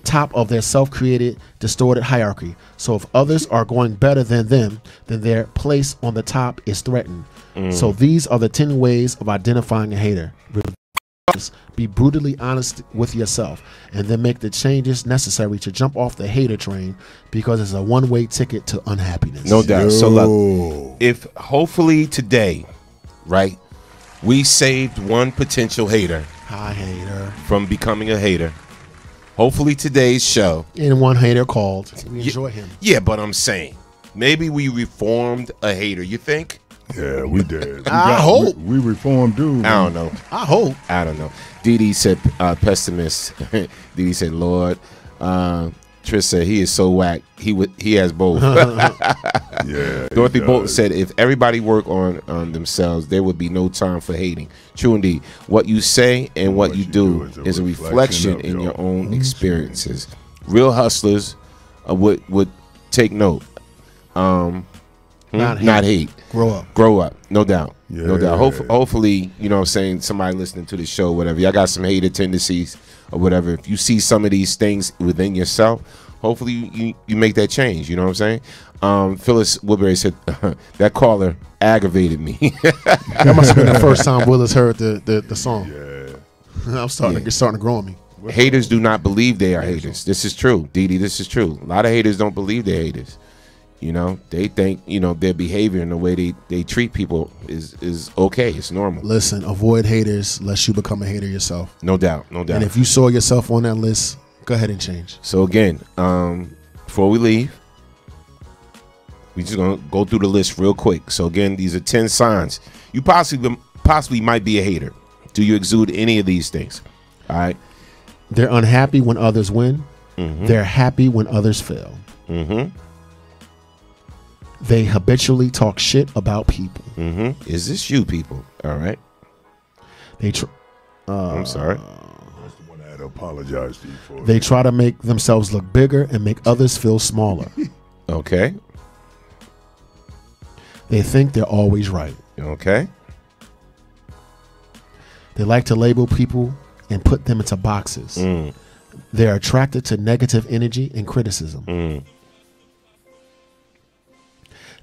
top of their self-created, distorted hierarchy. So if others are going better than them, then their place on the top is threatened. So these are the 10 ways of identifying a hater. Be brutally honest with yourself, and then make the changes necessary to jump off the hater train, because it's a one-way ticket to unhappiness. No doubt. So look, if hopefully today, right, we saved one potential hater. Hi, hater. From becoming a hater. Hopefully today's show. And one hater called. We enjoy him. Yeah, but I'm saying, maybe we reformed a hater. You think? Yeah, we did. I hope. We reformed dude. I don't know. I hope. I don't know. Didi said pessimist. Didi said Lord. Trish said he is so whack. He has both. Yeah. Dorothy Bolton said if everybody work on themselves, there would be no time for hating. True indeed. What you say and what you do is a reflection in your own experiences. Real hustlers would take note. Not hate. Grow up. No doubt. Yeah. No doubt. Hopefully, you know what I'm saying, somebody listening to the show, whatever, y'all got some hater tendencies or whatever. If you see some of these things within yourself, hopefully you make that change. You know what I'm saying? Phyllis Woodbury said, that caller aggravated me. That must have been the first time Willis heard the song. Yeah. I'm starting to grow on me. Haters do not believe they are haters. This is true. Didi, this is true. A lot of haters don't believe they're haters. You know, they think, you know, their behavior and the way they treat people is okay. It's normal. Listen, avoid haters lest you become a hater yourself. No doubt. No doubt. And if you saw yourself on that list, go ahead and change. So again, before we leave, we just gonna go through the list real quick. So again, these are 10 signs. You possibly might be a hater. Do you exude any of these things? All right. They're unhappy when others win. They're happy when others fail. They habitually talk shit about people. Is this you, people? All right. I'm sorry. That's the one I had to apologize to you for. They try to make themselves look bigger and make others feel smaller. Okay. They think they're always right. Okay. They like to label people and put them into boxes. They're attracted to negative energy and criticism.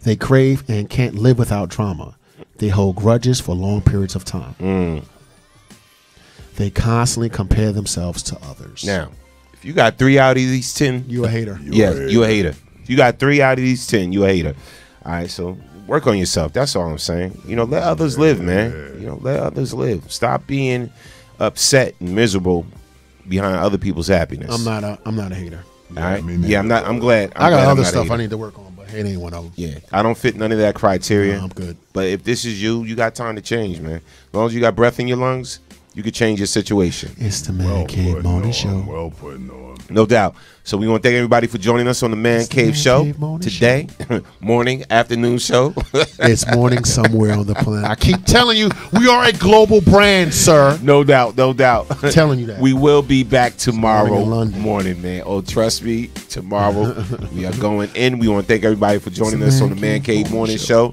They crave and can't live without drama. They hold grudges for long periods of time. They constantly compare themselves to others. Now, if you got 3 out of these 10, you a hater. You a hater. If you got 3 out of these 10, you a hater. All right, so work on yourself. That's all I'm saying. You know, let others live, man. You know, let others live. Stop being upset and miserable behind other people's happiness. I'm not a hater. All right. Yeah, I'm not. I'm glad. I got other stuff I need to work on, but it ain't one of them. Yeah, I don't fit none of that criteria. No, I'm good. But if this is you, you got time to change, man. As long as you got breath in your lungs, you can change your situation. It's the Man Cave Morning Show. Well put on. No doubt. So we want to thank everybody for joining us on the Man Cave Show today. Morning, afternoon show. It's morning somewhere on the planet. I keep telling you, we are a global brand, sir. No doubt, no doubt. I'm telling you that. We will be back tomorrow morning, man. Oh, trust me, tomorrow we are going in. We want to thank everybody for joining us on the Man Cave Morning Show.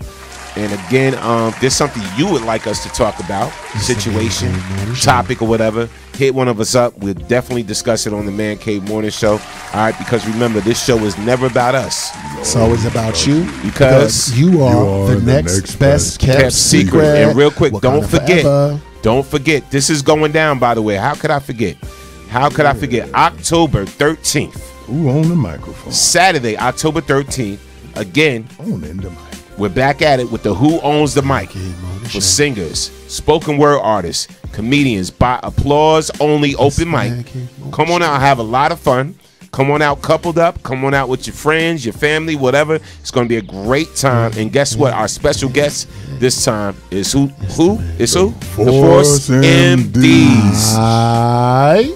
And again, there's something you would like us to talk about, situation, topic, or whatever, hit one of us up. We'll definitely discuss it on the Man Cave Morning Show. All right, because remember, this show is never about us. It's always about you. Because you are the next best kept secret. And real quick, don't forget, this is going down, by the way. How could I forget? October 13th. Who on the microphone? Saturday, October 13th. Again, on the mic. We're back at it with the Who Owns the Mic for singers, spoken word artists, comedians, by applause only open mic. Come on out, have a lot of fun. Come on out coupled up. Come on out with your friends, your family, whatever. It's going to be a great time. And guess what? Our special guest this time is who? The Force MDs.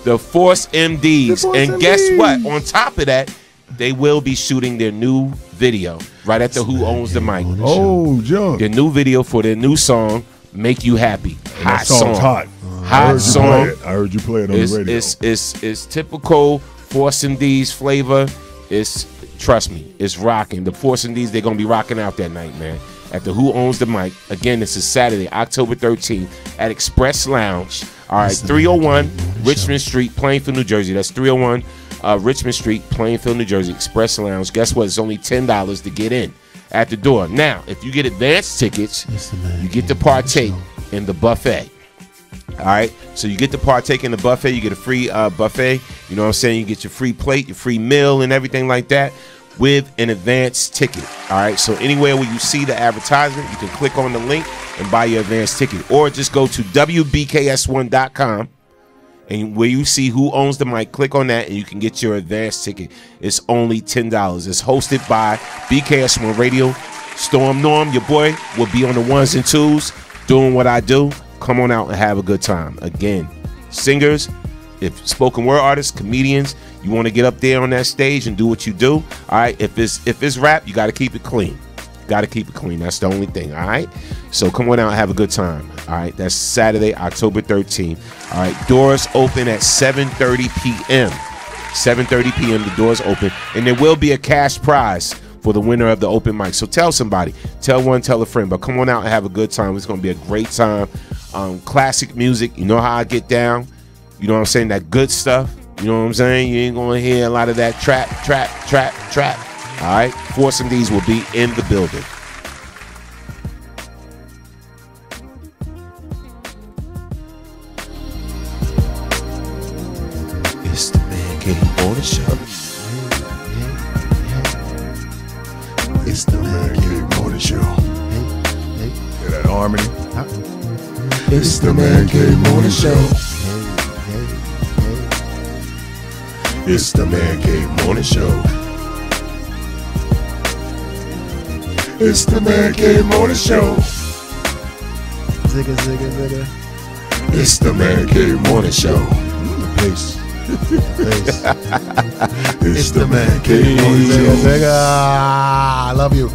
The Force MDs. And guess what? On top of that, they will be shooting their new video right at the Who Owns the Mic. Oh, John. Their new video for their new song, Make You Happy. Hot song. Hot song. I heard you play it on the radio. It's typical Force MDs flavor. Trust me, it's rocking. The Force MDs, they're going to be rocking out that night, man. At the Who Owns the Mic. Again, this is Saturday, October 13th at Express Lounge. All right, 301 Richmond Street, Plainfield, New Jersey. That's 301 Richmond Street, Plainfield, New Jersey, Express Lounge. Guess what? It's only $10 to get in at the door. Now, if you get advance tickets, you get to partake in the buffet. All right, so you get to partake in the buffet. You get a free buffet. You know what I'm saying? You get your free plate, your free meal, and everything like that with an advance ticket. All right, so anywhere where you see the advertisement, you can click on the link and buy your advance ticket, or just go to WBKS1.com. And where you see Who Owns the Mic, click on that and you can get your advance ticket. It's only $10. It's hosted by BKS1 Radio. Storm Norm, your boy, will be on the ones and twos doing what I do. Come on out and have a good time. Again, singers, if spoken word artists, comedians, you want to get up there on that stage and do what you do. All right, if it's rap, you got to keep it clean. Got to keep it clean. That's the only thing. All right. So come on out and have a good time. All right. That's Saturday, October 13th. All right. Doors open at 7:30 p.m. 7:30 p.m. The doors open, and there will be a cash prize for the winner of the open mic. So tell somebody, tell one, tell a friend. But come on out and have a good time. It's going to be a great time. Classic music. You know how I get down. You know what I'm saying? That good stuff. You know what I'm saying? You ain't going to hear a lot of that trap. All right, Force MDs will be in the building. It's the Man Cave Morning Show. It's the Man Cave Morning Show. Hear that harmony? It's the Man Cave Morning Show. It's the Man Cave Morning Show. It's the Man Cave Morning Show. Zigga, zigga, zigga. It's the Man Cave Morning Show. Peace. It's the Man Cave Morning Show. I love you.